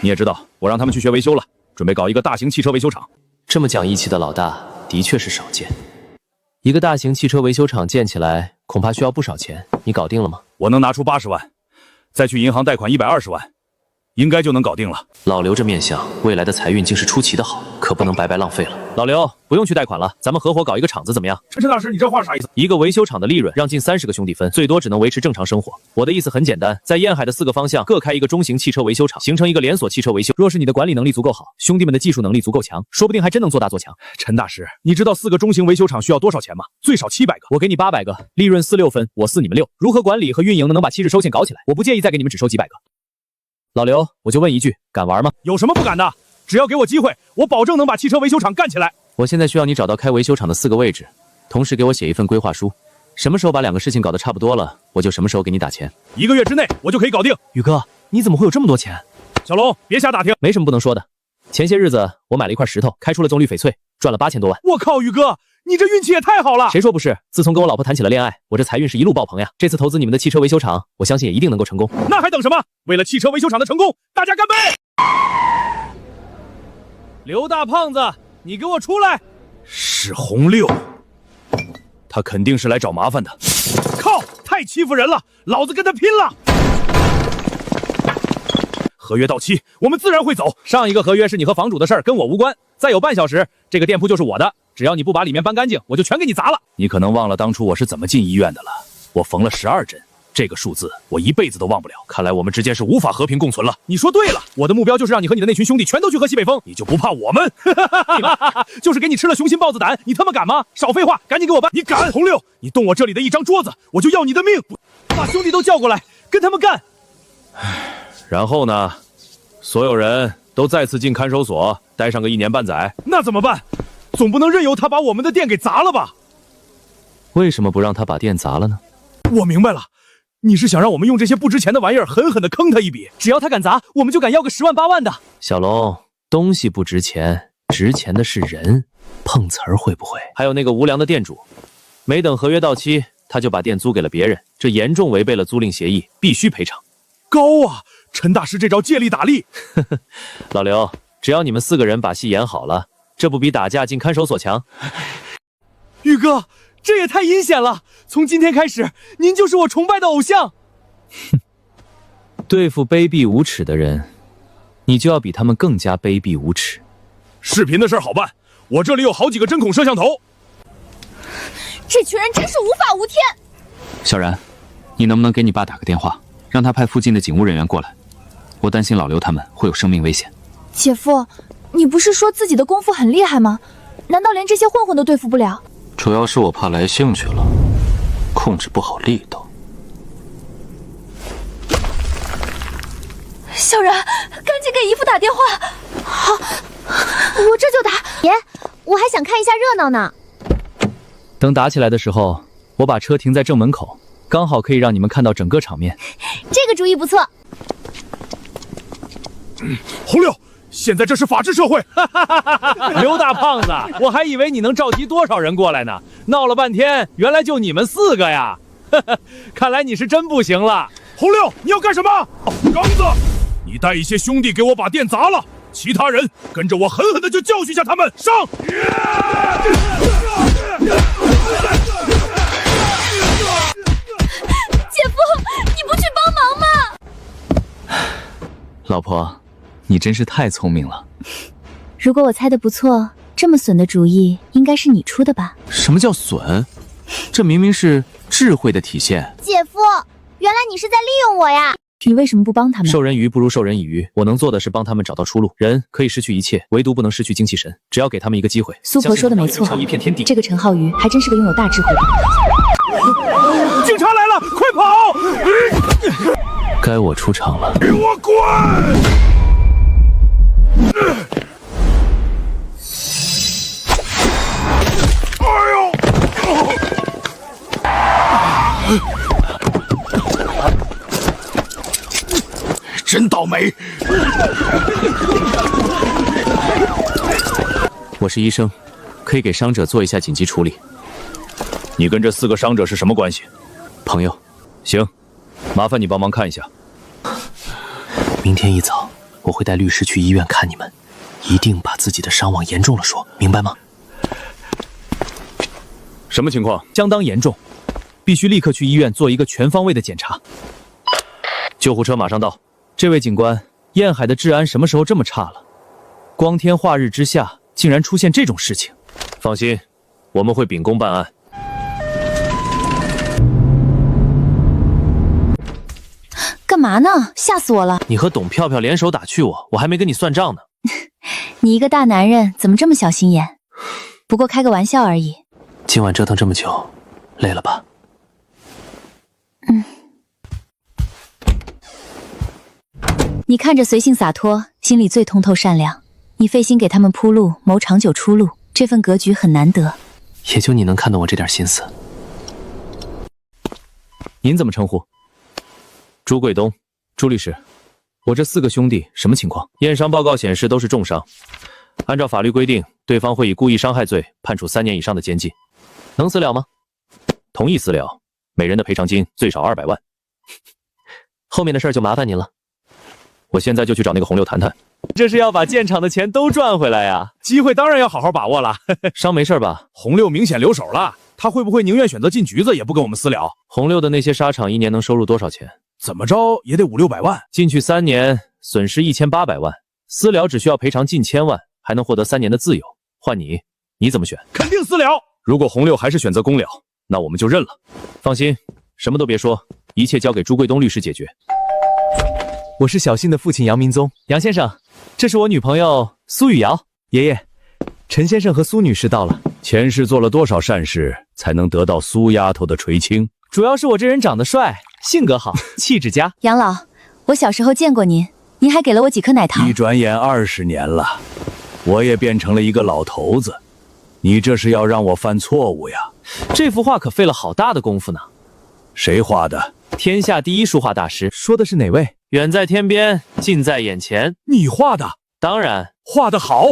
你也知道，我让他们去学维修了，准备搞一个大型汽车维修厂。这么讲义气的老大，的确是少见。一个大型汽车维修厂建起来，恐怕需要不少钱。你搞定了吗？我能拿出80万，再去银行贷款120万，应该就能搞定了。老刘这面相，未来的财运竟是出奇的好，可不能白白浪费了。老刘，不用去贷款了，咱们合伙搞一个厂子怎么样？陈大师，你这话啥意思？一个维修厂的利润让近30个兄弟分，最多只能维持正常生活。我的意思很简单，在沿海的4个方向各开一个中型汽车维修厂，形成一个连锁汽车维修。若是你的管理能力足够好，兄弟们的技术能力足够强，说不定还真能做大做强。陈大师，你知道4个中型维修厂需要多少钱吗？最少700个，我给你800个，利润4-6分，我4你们6。如何管理和运营能把7日收线搞起来？我不介意再给你们只收几百个。老刘，我就问一句，敢玩吗？有什么不敢的？只要给我机会，我保证能把汽车维修厂干起来。我现在需要你找到开维修厂的4个位置，同时给我写一份规划书。什么时候把2个事情搞得差不多了，我就什么时候给你打钱。1个月之内我就可以搞定。宇哥，你怎么会有这么多钱？小龙，别瞎打听，没什么不能说的。前些日子我买了一块石头，开出了棕榈翡翠，赚了8000多万。我靠，宇哥，你这运气也太好了！谁说不是？自从跟我老婆谈起了恋爱，我这财运是一路爆棚呀。这次投资你们的汽车维修厂，我相信也一定能够成功。那还等什么？为了汽车维修厂的成功，大家干杯！刘大胖子，你给我出来！是红六，他肯定是来找麻烦的。靠，太欺负人了，老子跟他拼了！合约到期，我们自然会走。上一个合约是你和房主的事儿，跟我无关。再有半小时，这个店铺就是我的。只要你不把里面搬干净，我就全给你砸了。你可能忘了当初我是怎么进医院的了。我缝了12针，这个数字我一辈子都忘不了。看来我们之间是无法和平共存了。你说对了，我的目标就是让你和你的那群兄弟全都去喝西北风，你就不怕我们？就是给你吃了雄心豹子胆，你他妈敢吗？少废话，赶紧给我搬！你敢？红六，你动我这里的一张桌子，我就要你的命！把兄弟都叫过来，跟他们干！然后呢？所有人都再次进看守所，待上个1年半载。那怎么办？总不能任由他把我们的店给砸了吧？为什么不让他把店砸了呢？我明白了。你是想让我们用这些不值钱的玩意儿狠狠地坑他一笔，只要他敢砸，我们就敢要个10万8万的。小龙，东西不值钱，值钱的是人。碰瓷儿会不会？还有那个无良的店主，没等合约到期，他就把店租给了别人，这严重违背了租赁协议，必须赔偿。高啊！陈大师这招借力打力。老刘，只要你们4个人把戏演好了，这不比打架进看守所强？宇哥，这也太阴险了！从今天开始，您就是我崇拜的偶像。对付卑鄙无耻的人，你就要比他们更加卑鄙无耻。视频的事好办，我这里有好几个针孔摄像头。这群人真是无法无天。小然，你能不能给你爸打个电话，让他派附近的警务人员过来？我担心老刘他们会有生命危险。姐夫，你不是说自己的功夫很厉害吗？难道连这些混混都对付不了？主要是我怕来兴趣了，控制不好力道。小然，赶紧给姨父打电话。好，我这就打。爷，我还想看一下热闹呢。等打起来的时候，我把车停在正门口，刚好可以让你们看到整个场面。这个主意不错。红六，现在这是法治社会。刘大胖子，我还以为你能召集多少人过来呢，闹了半天，原来就你们4个呀！看来你是真不行了。红六，你要干什么？刚子，你带一些兄弟给我把店砸了，其他人跟着我狠狠的就教训一下他们。上！姐夫，你不去帮忙吗？老婆，你真是太聪明了。如果我猜的不错，这么损的主意应该是你出的吧？什么叫损？这明明是智慧的体现。姐夫，原来你是在利用我呀！你为什么不帮他们？授人鱼不如授人以渔，我能做的是帮他们找到出路。人可以失去一切，唯独不能失去精气神。只要给他们一个机会。苏婆说的没错，这个陈浩宇还真是个拥有大智慧的人。警察来了，快跑！该我出场了。给我滚！哎呦！真倒霉！我是医生，可以给伤者做一下紧急处理。你跟这4个伤者是什么关系？朋友。行，麻烦你帮忙看一下。明天一早，我会带律师去医院看你们，一定把自己的伤往严重了说，明白吗？什么情况？相当严重，必须立刻去医院做一个全方位的检查。救护车马上到。这位警官，燕海的治安什么时候这么差了？光天化日之下，竟然出现这种事情。放心，我们会秉公办案。干嘛呢？吓死我了！你和董票票联手打趣我，我还没跟你算账呢。你一个大男人怎么这么小心眼？不过开个玩笑而已。今晚折腾这么久，累了吧？你看着随性洒脱，心里最通透善良。你费心给他们铺路，谋长久出路，这份格局很难得。也就你能看懂我这点心思。您怎么称呼？朱贵东，朱律师。我这4个兄弟什么情况？验伤报告显示都是重伤，按照法律规定，对方会以故意伤害罪判处3年以上的监禁。能私了吗？同意私了，每人的赔偿金最少200万。后面的事儿就麻烦您了。我现在就去找那个红六谈谈。这是要把建厂的钱都赚回来呀！机会当然要好好把握了。伤没事吧？红六明显留手了，他会不会宁愿选择进局子，也不跟我们私了？红六的那些沙场1年能收入多少钱？怎么着也得500-600万。进去3年，损失1800万，私了只需要赔偿近1000万，还能获得3年的自由。换你，你怎么选？肯定私了。如果红六还是选择公了，那我们就认了。放心，什么都别说，一切交给朱贵东律师解决。我是小信的父亲杨明宗，杨先生，这是我女朋友苏雨瑶。爷爷，陈先生和苏女士到了。前世做了多少善事，才能得到苏丫头的垂青？主要是我这人长得帅，性格好，气质佳。杨老，我小时候见过您，您还给了我几颗奶糖。一转眼20年了，我也变成了一个老头子。你这是要让我犯错误呀？这幅画可费了好大的功夫呢。谁画的？天下第一书画大师。说的是哪位？远在天边，近在眼前。你画的？当然，画得好，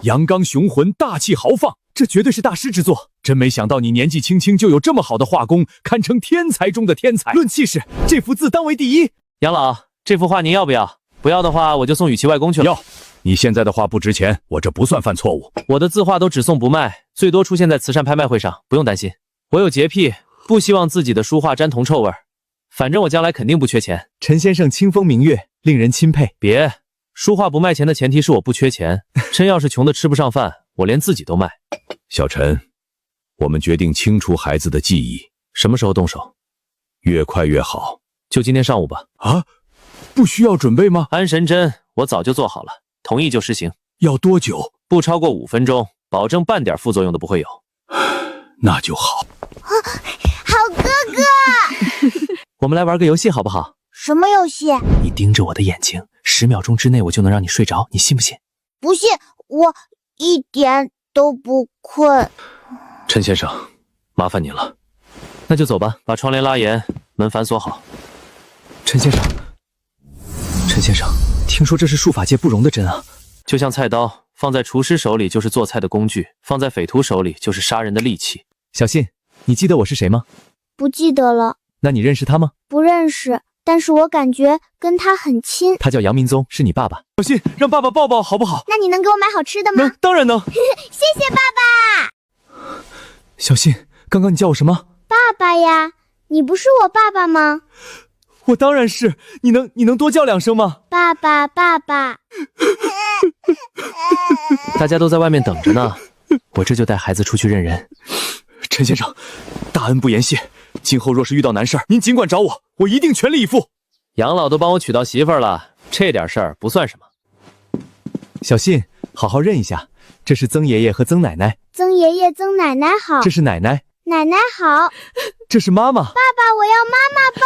阳刚雄浑，大气豪放，这绝对是大师之作。真没想到你年纪轻轻就有这么好的画功，堪称天才中的天才。论气势，这幅字当为第一。杨老，这幅画您要不要？不要的话，我就送雨琦外公去了。要，你现在的画不值钱，我这不算犯错误。我的字画都只送不卖，最多出现在慈善拍卖会上，不用担心。我有洁癖，不希望自己的书画沾铜臭味。反正我将来肯定不缺钱。陈先生清风明月，令人钦佩。别，书画不卖钱的前提是我不缺钱。真要是穷的吃不上饭，我连自己都卖。小陈，我们决定清除孩子的记忆，什么时候动手？越快越好。就今天上午吧。啊，不需要准备吗？安神针我早就做好了，同意就施行。要多久？不超过5分钟，保证半点副作用都不会有。那就好。好哥哥，我们来玩个游戏好不好？什么游戏？你盯着我的眼睛，10秒钟之内我就能让你睡着，你信不信？不信，我一点都不困。陈先生，麻烦您了。那就走吧，把窗帘拉严，门反锁好。陈先生，听说这是术法界不容的针啊。就像菜刀，放在厨师手里就是做菜的工具，放在匪徒手里就是杀人的利器。小信，你记得我是谁吗？不记得了。那你认识他吗？不认识，但是我感觉跟他很亲。他叫杨明宗，是你爸爸。小信，让爸爸抱抱好不好？那你能给我买好吃的吗？当然能。谢谢爸爸。小信，刚刚你叫我什么？爸爸呀，你不是我爸爸吗？我当然是。你能多叫2声吗？爸爸，爸爸。大家都在外面等着呢，我这就带孩子出去认人。陈先生，大恩不言谢，今后若是遇到难事儿，您尽管找我，我一定全力以赴。杨老都帮我娶到媳妇儿了，这点事儿不算什么。小信，好好认一下，这是曾爷爷和曾奶奶。曾爷爷、曾奶奶好。这是奶奶。奶奶好。这是妈妈。爸爸，我要妈妈抱。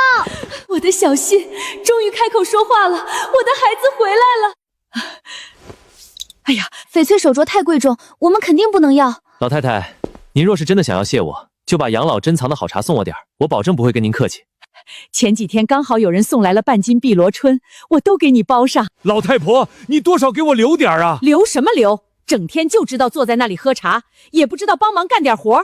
我的小信终于开口说话了，我的孩子回来了。哎呀，翡翠手镯太贵重，我们肯定不能要。老太太，您若是真的想要谢我，就把杨老珍藏的好茶送我点儿，我保证不会跟您客气。前几天刚好有人送来了半斤碧螺春，我都给你包上。老太婆，你多少给我留点啊！留什么留？整天就知道坐在那里喝茶，也不知道帮忙干点活。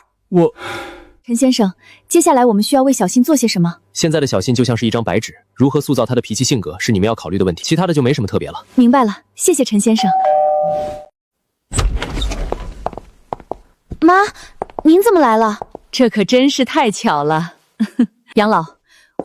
陈先生，接下来我们需要为小信做些什么？现在的小信就像是一张白纸，如何塑造他的脾气性格是你们要考虑的问题，其他的就没什么特别了。明白了，谢谢陈先生。妈，您怎么来了？这可真是太巧了。杨老，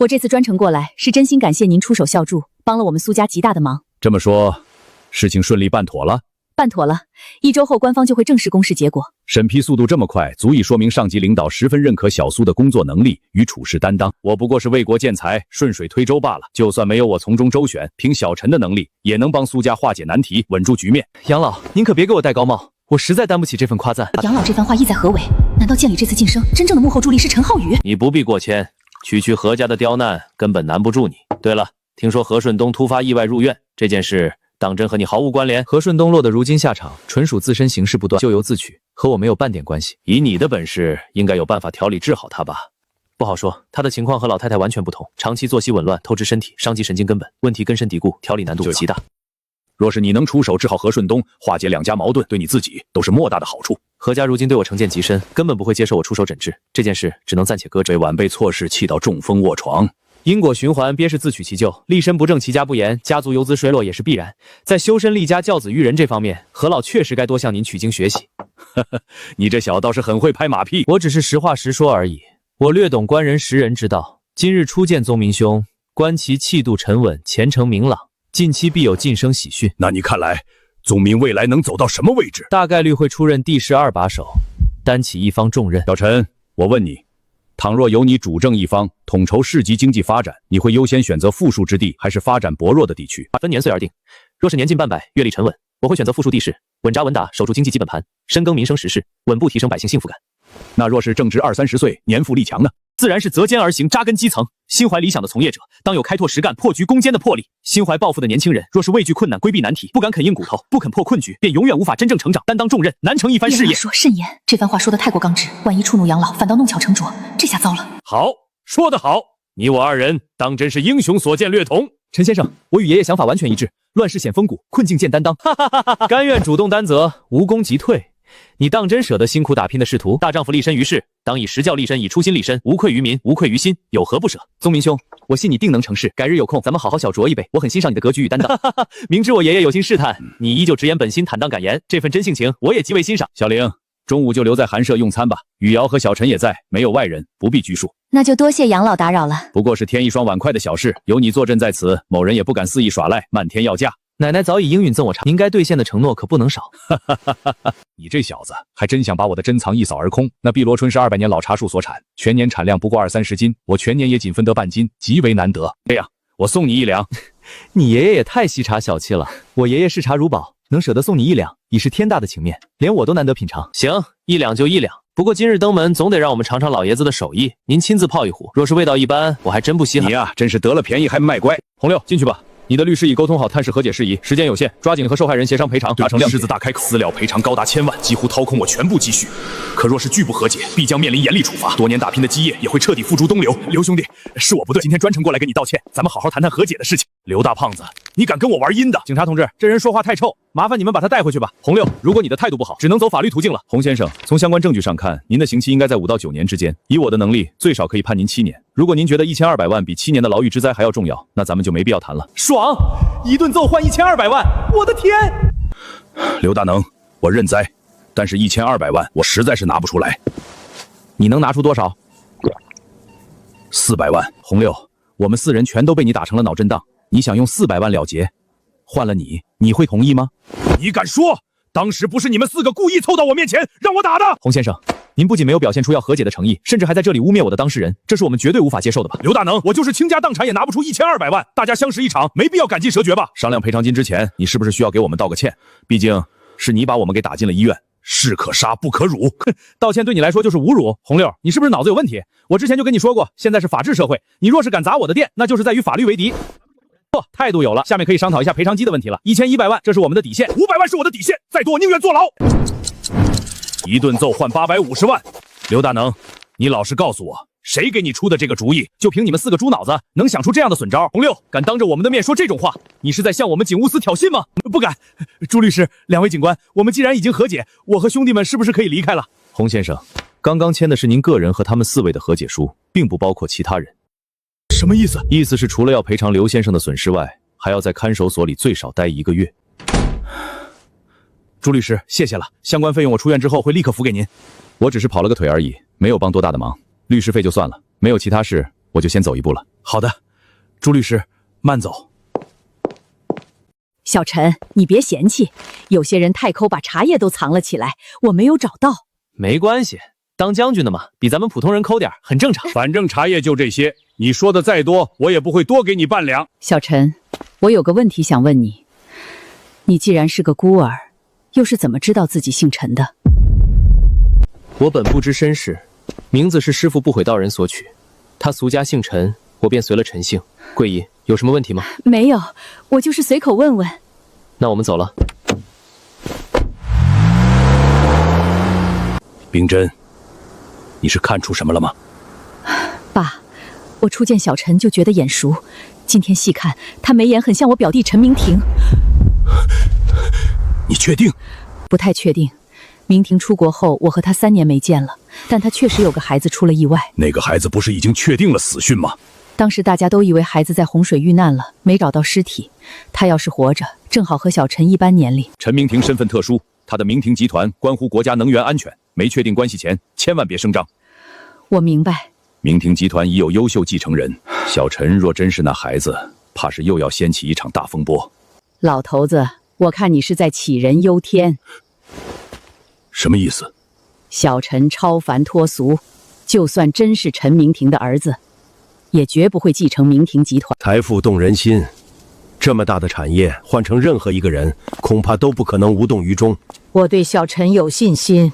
我这次专程过来是真心感谢您出手相助，帮了我们苏家极大的忙。这么说，事情顺利办妥了？办妥了，1周后官方就会正式公示结果。审批速度这么快，足以说明上级领导十分认可小苏的工作能力与处事担当。我不过是为国建才，顺水推舟罢了。就算没有我从中周旋，凭小陈的能力，也能帮苏家化解难题，稳住局面。杨老，您可别给我戴高帽，我实在担不起这份夸赞。杨老这番话意在何为？难道建里这次晋升真正的幕后助力是陈浩宇？你不必过谦，区何家的刁难根本难不住你。对了，听说何顺东突发意外入院，这件事当真和你毫无关联？何顺东落得如今下场，纯属自身行事不端，咎由自取，和我没有半点关系。以你的本事，应该有办法调理治好他吧？不好说，他的情况和老太太完全不同，长期作息紊乱，透支身体，伤及神经根本，问题根深蒂固，调理难度极大。若是你能出手治好何顺东，化解2家矛盾，对你自己都是莫大的好处。何家如今对我成见极深，根本不会接受我出手诊治，这件事只能暂且搁置。被晚辈错事气到中风卧床，因果循环，便是自取其咎。立身不正，其家不严，家族游资水落也是必然。在修身立家、教子育人这方面，何老确实该多向您取经学习。你这小倒是很会拍马屁。我只是实话实说而已。我略懂官人识人之道。今日初见宗明兄，观其气度沉稳，前程明朗，近期必有晋升喜讯。那你看来，宗明未来能走到什么位置？大概率会出任第12把手，担起一方重任。小陈，我问你，倘若由你主政一方，统筹市级经济发展，你会优先选择富庶之地，还是发展薄弱的地区？分年岁而定。若是年近半百，阅历沉稳，我会选择富庶地势，稳扎稳打，守住经济基本盘，深耕民生时事，稳步提升百姓幸福感。那若是正值20-30岁，年富力强呢？自然是择奸而行，扎根基层。心怀理想的从业者，当有开拓实干、破局攻坚的魄力；心怀抱负的年轻人，若是畏惧困难、规避难题，不敢啃硬骨头，不肯破困局，便永远无法真正成长、担当重任，难成一番事业。说慎言，这番话说得太过刚直，万一触怒养老，反倒弄巧成拙，这下糟了。好，说得好，你我二人当真是英雄所见略同。陈先生，我与爷爷想法完全一致，乱世显风骨，困境见担当。甘愿主动担责，无功即退。你当真舍得辛苦打拼的仕途？大丈夫立身于世，当以实教立身，以初心立身，无愧于民，无愧于心，有何不舍？宗明兄，我信你定能成事。改日有空，咱们好好小酌一杯。我很欣赏你的格局与担当。明知我爷爷有心试探，你依旧直言本心，坦荡敢言，这份真性情，我也极为欣赏。小玲，中午就留在寒舍用餐吧。雨瑶和小陈也在，没有外人，不必拘束。那就多谢杨老打扰了。不过是添一双碗筷的小事，有你坐镇在此，某人也不敢肆意耍赖，漫天要价。奶奶早已应允赠我茶，您该兑现的承诺可不能少。你这小子还真想把我的珍藏一扫而空。那碧螺春是200年老茶树所产，全年产量不过20-30斤，我全年也仅分得半斤，极为难得。这样，我送你1两。你爷爷也太惜茶小气了，我爷爷视茶如宝，能舍得送你1两，已是天大的情面，连我都难得品尝。行，1两就1两。不过今日登门，总得让我们尝尝老爷子的手艺。您亲自泡一壶，若是味道一般，我还真不稀罕。你呀，真是得了便宜还卖乖。洪六，进去吧。你的律师已沟通好探视和解事宜，时间有限，抓紧和受害人协商赔偿，达成谅解。狮子大开口，私了赔偿高达1000万，几乎掏空我全部积蓄。可若是拒不和解，必将面临严厉处罚，多年打拼的基业也会彻底付诸东流。刘兄弟，是我不对，今天专程过来跟你道歉，咱们好好谈谈和解的事情。刘大胖子，你敢跟我玩阴的？警察同志，这人说话太臭，麻烦你们把他带回去吧。洪六，如果你的态度不好，只能走法律途径了。洪先生，从相关证据上看，您的刑期应该在5到9年之间，以我的能力，最少可以判您7年。如果您觉得1200万比7年的牢狱之灾还要重要，那咱们就没必要谈了。爽，一顿揍换1200万，我的天！刘大能，我认栽，但是1200万我实在是拿不出来。你能拿出多少？400万。洪六，我们4人全都被你打成了脑震荡，你想用400万了结？换了你，你会同意吗？你敢说？当时不是你们4个故意凑到我面前让我打的？洪先生，您不仅没有表现出要和解的诚意，甚至还在这里污蔑我的当事人，这是我们绝对无法接受的吧？刘大能，我就是倾家荡产也拿不出1200万，大家相识一场，没必要赶尽蛇绝吧？商量赔偿金之前，你是不是需要给我们道个歉？毕竟是你把我们给打进了医院。士可杀不可辱，道歉对你来说就是侮辱。洪六，你是不是脑子有问题？我之前就跟你说过，现在是法治社会，你若是敢砸我的店，那就是在与法律为敌。态度有了，下面可以商讨一下赔偿金的问题了。1100万，这是我们的底线；500万是我的底线，再多我宁愿坐牢。一顿揍换850万，刘大能，你老实告诉我，谁给你出的这个主意？就凭你们4个猪脑子，能想出这样的损招？洪六，敢当着我们的面说这种话，你是在向我们警务司挑衅吗？不敢。朱律师，2位警官，我们既然已经和解，我和兄弟们是不是可以离开了？洪先生，刚刚签的是您个人和他们4位的和解书，并不包括其他人。什么意思？意思是除了要赔偿刘先生的损失外，还要在看守所里最少待1个月。朱律师，谢谢了，相关费用我出院之后会立刻付给您。我只是跑了个腿而已，没有帮多大的忙，律师费就算了，没有其他事，我就先走一步了。好的，朱律师，慢走。小陈，你别嫌弃，有些人太抠，把茶叶都藏了起来，我没有找到。没关系，当将军的嘛，比咱们普通人抠点很正常。反正茶叶就这些，你说的再多，我也不会多给你半两。小陈，我有个问题想问你，你既然是个孤儿，又是怎么知道自己姓陈的？我本不知身世，名字是师父不悔道人所取，他俗家姓陈，我便随了陈姓。贵姨，有什么问题吗？没有，我就是随口问问。那我们走了。冰珍，你是看出什么了吗？爸，我初见小陈就觉得眼熟，今天细看，他眉眼很像我表弟陈明廷。你确定？不太确定。明廷出国后，我和他3年没见了，但他确实有个孩子出了意外。那个孩子不是已经确定了死讯吗？当时大家都以为孩子在洪水遇难了，没找到尸体。他要是活着，正好和小陈一般年龄。陈明廷身份特殊，他的明廷集团关乎国家能源安全，没确定关系前，千万别声张。我明白。明廷集团已有优秀继承人，小陈若真是那孩子，怕是又要掀起一场大风波。老头子，我看你是在杞人忧天。什么意思？小陈超凡脱俗，就算真是陈明庭的儿子，也绝不会继承明庭集团。财富动人心，这么大的产业，换成任何一个人，恐怕都不可能无动于衷。我对小陈有信心。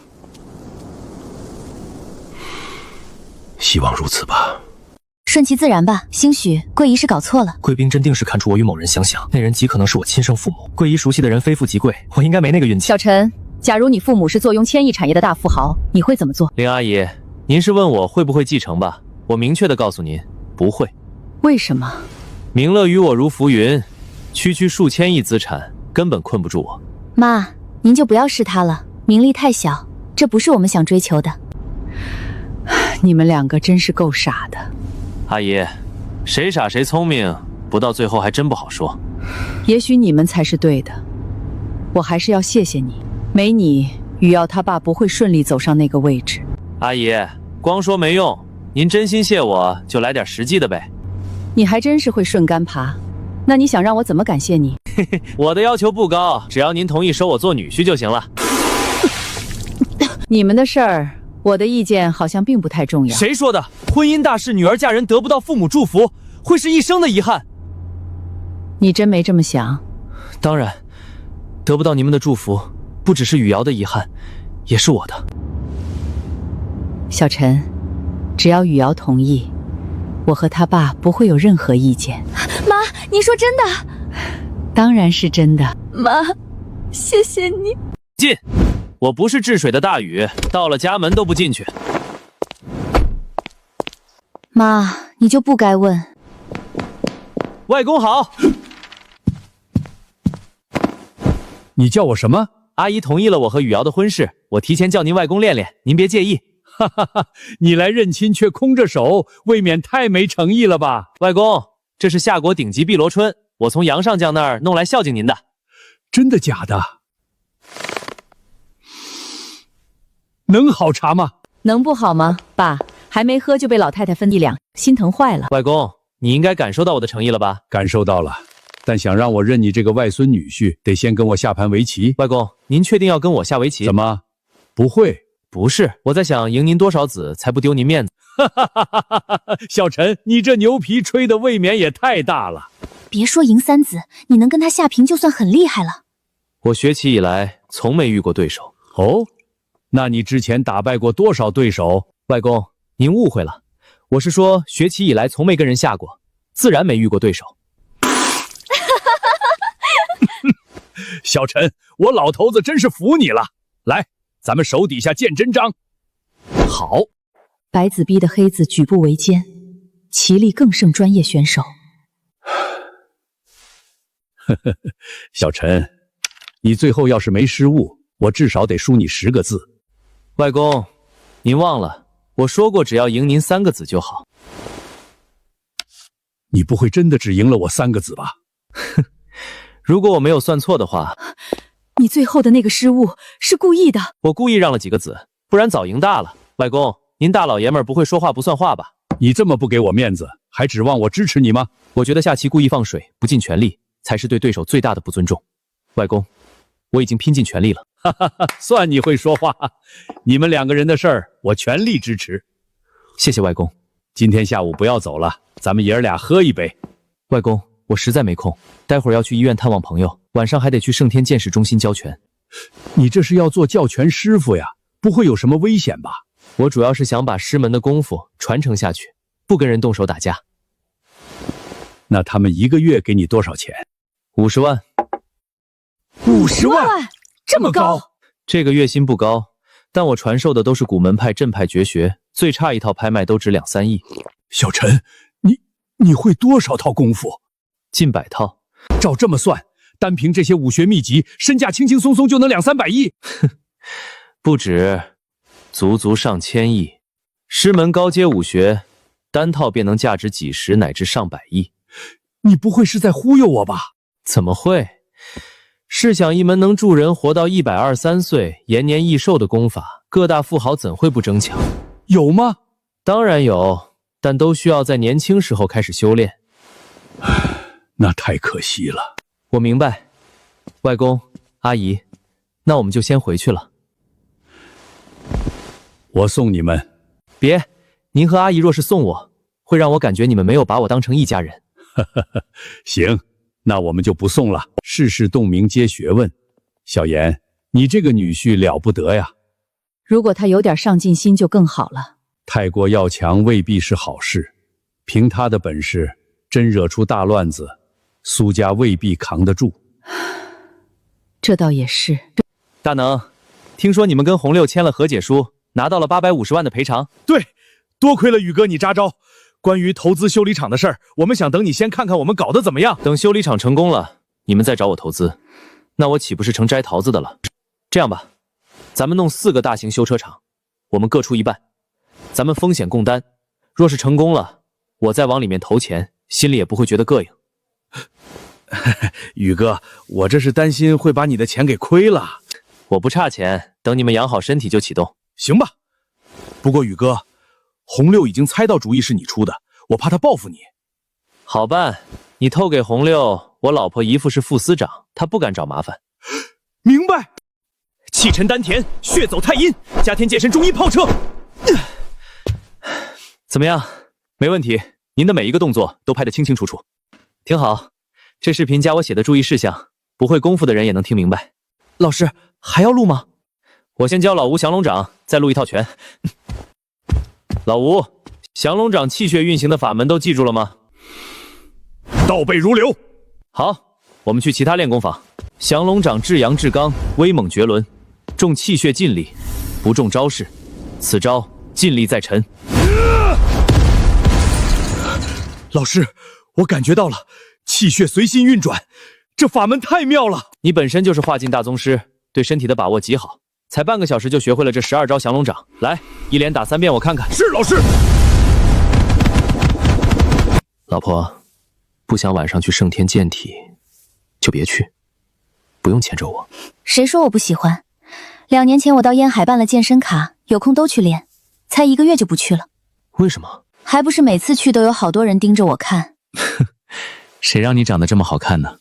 希望如此吧。顺其自然吧，兴许桂姨是搞错了。贵宾真定是看出我与某人相像，那人极可能是我亲生父母。贵姨熟悉的人非富即贵，我应该没那个运气。小陈，假如你父母是坐拥千亿产业的大富豪，你会怎么做？林阿姨，您是问我会不会继承吧？我明确的告诉您，不会。为什么？明乐与我如浮云，区区数千亿资产根本困不住我。妈，您就不要试他了，名利太小，这不是我们想追求的。你们两个真是够傻的。阿姨，谁傻谁聪明，不到最后还真不好说。也许你们才是对的，我还是要谢谢你，没你，雨瑶他爸不会顺利走上那个位置。阿姨，光说没用，您真心谢我，就来点实际的呗。你还真是会顺杆爬，那你想让我怎么感谢你？我的要求不高，只要您同意收我做女婿就行了。你们的事儿，我的意见好像并不太重要。谁说的？婚姻大事，女儿嫁人得不到父母祝福，会是一生的遗憾。你真没这么想？当然，得不到你们的祝福，不只是雨瑶的遗憾，也是我的。小陈，只要雨瑶同意，我和他爸不会有任何意见。妈，你说真的？当然是真的。妈，谢谢你。进！我不是治水的大禹，到了家门都不进去。妈，你就不该问。外公好。你叫我什么？阿姨同意了我和雨瑶的婚事，我提前叫您外公练练，您别介意。哈哈哈，你来认亲却空着手，未免太没诚意了吧？外公，这是夏国顶级碧螺春，我从杨上将那儿弄来孝敬您的。真的假的？能好茶吗？能不好吗？爸，还没喝就被老太太分1两，心疼坏了。外公，你应该感受到我的诚意了吧？感受到了，但想让我认你这个外孙女婿，得先跟我下盘围棋。外公，您确定要跟我下围棋？怎么？不会？不是，我在想赢您多少子才不丢您面子。小陈，你这牛皮吹的未免也太大了。别说赢3子，你能跟他下平就算很厉害了。我学棋以来从没遇过对手。哦，那你之前打败过多少对手？外公，您误会了，我是说学棋以来从没跟人下过，自然没遇过对手。小陈，我老头子真是服你了。来，咱们手底下见真章。好。白子逼得黑子举步维艰，棋力更胜专业选手。小陈，你最后要是没失误，我至少得输你10个字。外公，您忘了，我说过只要赢您3个子就好。你不会真的只赢了我3个子吧？如果我没有算错的话，你最后的那个失误是故意的。我故意让了几个子，不然早赢大了。外公，您大老爷们儿不会说话不算话吧？你这么不给我面子，还指望我支持你吗？我觉得下棋故意放水，不尽全力，才是对对手最大的不尊重。外公，我已经拼尽全力了。哈哈哈，算你会说话。你们2个人的事儿，我全力支持。谢谢外公。今天下午不要走了，咱们爷儿俩喝一杯。外公，我实在没空，待会儿要去医院探望朋友，晚上还得去圣天剑士中心教拳。你这是要做教拳师傅呀？不会有什么危险吧？我主要是想把师门的功夫传承下去，不跟人动手打架。那他们1个月给你多少钱？50万。50万，这么高？这个月薪不高，但我传授的都是古门派镇派绝学，最差一套拍卖都值2、3亿。小陈，你会多少套功夫？近100套。照这么算，单凭这些武学秘籍，身价轻轻松松就能2、300亿。不止，足上千亿。师门高阶武学，单套便能价值几十乃至上百亿。你不会是在忽悠我吧？怎么会？试想一门能助人活到120、123岁，延年益寿的功法，各大富豪怎会不争抢？有吗？当然有，但都需要在年轻时候开始修炼。那太可惜了。我明白，外公、阿姨，那我们就先回去了。我送你们。别，您和阿姨若是送我，会让我感觉你们没有把我当成一家人。行，那我们就不送了。世事洞明皆学问，小妍，你这个女婿了不得呀！如果他有点上进心就更好了。太过要强未必是好事，凭他的本事，真惹出大乱子，苏家未必扛得住。这倒也是。大能，听说你们跟洪六签了和解书，拿到了850万的赔偿。对，多亏了宇哥你扎招。关于投资修理厂的事儿，我们想等你先看看我们搞得怎么样。等修理厂成功了，你们再找我投资，那我岂不是成摘桃子的了？这样吧，咱们弄4个大型修车厂，我们各出一半，咱们风险共担。若是成功了，我再往里面投钱，心里也不会觉得膈应。宇哥，我这是担心会把你的钱给亏了。我不差钱，等你们养好身体就启动。行吧。不过宇哥，洪六已经猜到主意是你出的，我怕他报复你。好办，你透给洪六，我老婆姨父是副司长，他不敢找麻烦。明白。气沉丹田，血走太阴，加添健身中医炮车。怎么样？没问题，您的每一个动作都拍得清清楚楚，挺好。这视频加我写的注意事项，不会功夫的人也能听明白。老师，还要录吗？我先教老吴降龙掌，再录一套拳。老吴，降龙掌气血运行的法门都记住了吗？倒背如流。好，我们去其他练功坊。降龙掌至阳至刚，威猛绝伦，重气血劲力，不重招式。此招劲力在沉。老师，我感觉到了，气血随心运转，这法门太妙了。你本身就是化劲大宗师，对身体的把握极好，才半个小时就学会了这12招降龙掌。来，一连打3遍，我看看。是老师。老婆，不想晚上去圣天健体，就别去，不用牵着我。谁说我不喜欢？2年前我到烟海办了健身卡，有空都去练，才1个月就不去了。为什么？还不是每次去都有好多人盯着我看。谁让你长得这么好看呢？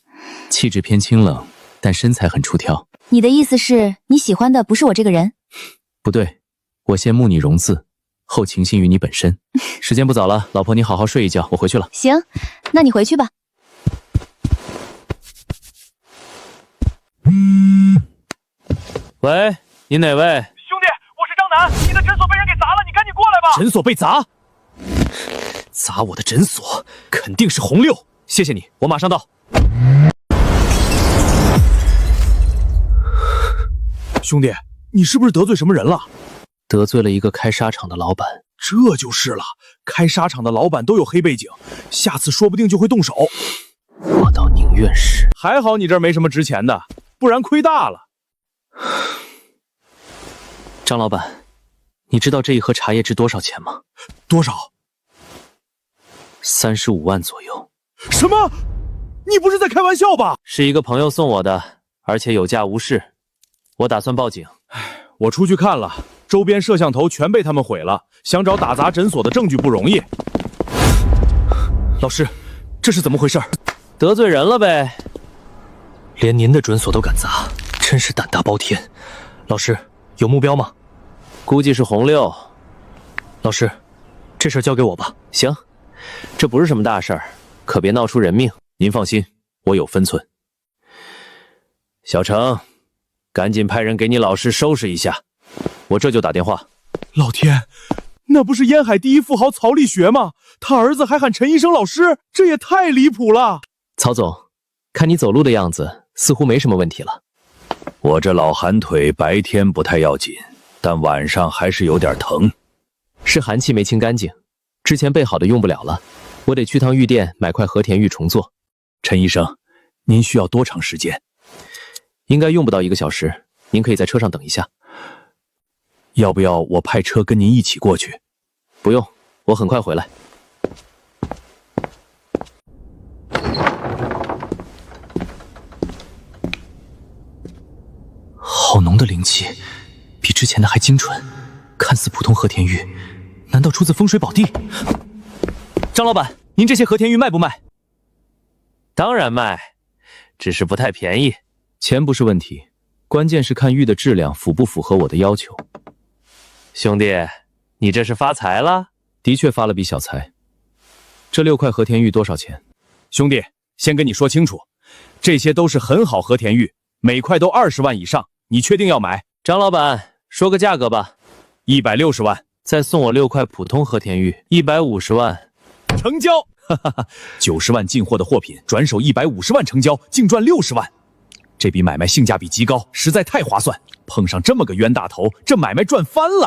气质偏清冷，但身材很出挑。你的意思是你喜欢的不是我这个人？不对，我先慕你容字，后倾心于你本身。时间不早了，老婆你好好睡一觉，我回去了。行，那你回去吧。喂，您哪位？兄弟，我是张楠，你的诊所被人给砸了，你赶紧过来吧。诊所被砸？砸我的诊所，肯定是洪六。谢谢你，我马上到。兄弟，你是不是得罪什么人了？得罪了一个开纱厂的老板。这就是了，开纱厂的老板都有黑背景，下次说不定就会动手。我倒宁愿是。还好你这儿没什么值钱的，不然亏大了。张老板，你知道这一盒茶叶值多少钱吗？多少？35万左右。什么？你不是在开玩笑吧？是一个朋友送我的，而且有价无市。我打算报警。我出去看了，周边摄像头全被他们毁了，想找打砸诊所的证据不容易。老师，这是怎么回事？得罪人了呗？连您的诊所都敢砸，真是胆大包天。老师，有目标吗？估计是洪六。老师，这事儿交给我吧。行，这不是什么大事儿，可别闹出人命。您放心，我有分寸。小程，赶紧派人给你老师收拾一下，我这就打电话。老天，那不是烟海第一富豪曹立学吗？他儿子还喊陈医生老师，这也太离谱了。曹总，看你走路的样子，似乎没什么问题了。我这老寒腿白天不太要紧，但晚上还是有点疼。是寒气没清干净，之前备好的用不了了，我得去趟玉店买块和田玉重做。陈医生，您需要多长时间？应该用不到1个小时，您可以在车上等一下。要不要我派车跟您一起过去？不用，我很快回来。好浓的灵气，比之前的还精纯，看似普通和田玉，难道出自风水宝地？张老板，您这些和田玉卖不卖？当然卖，只是不太便宜。钱不是问题，关键是看玉的质量符不符合我的要求。兄弟，你这是发财了？的确发了笔小财。这6块和田玉多少钱？兄弟，先跟你说清楚，这些都是很好和田玉，每块都20万以上，你确定要买？张老板，说个价格吧。160万。再送我6块普通和田玉，150万。成交！哈哈哈，90万进货的货品，转手150万成交，净赚60万。这笔买卖性价比极高，实在太划算。碰上这么个冤大头，这买卖赚翻了！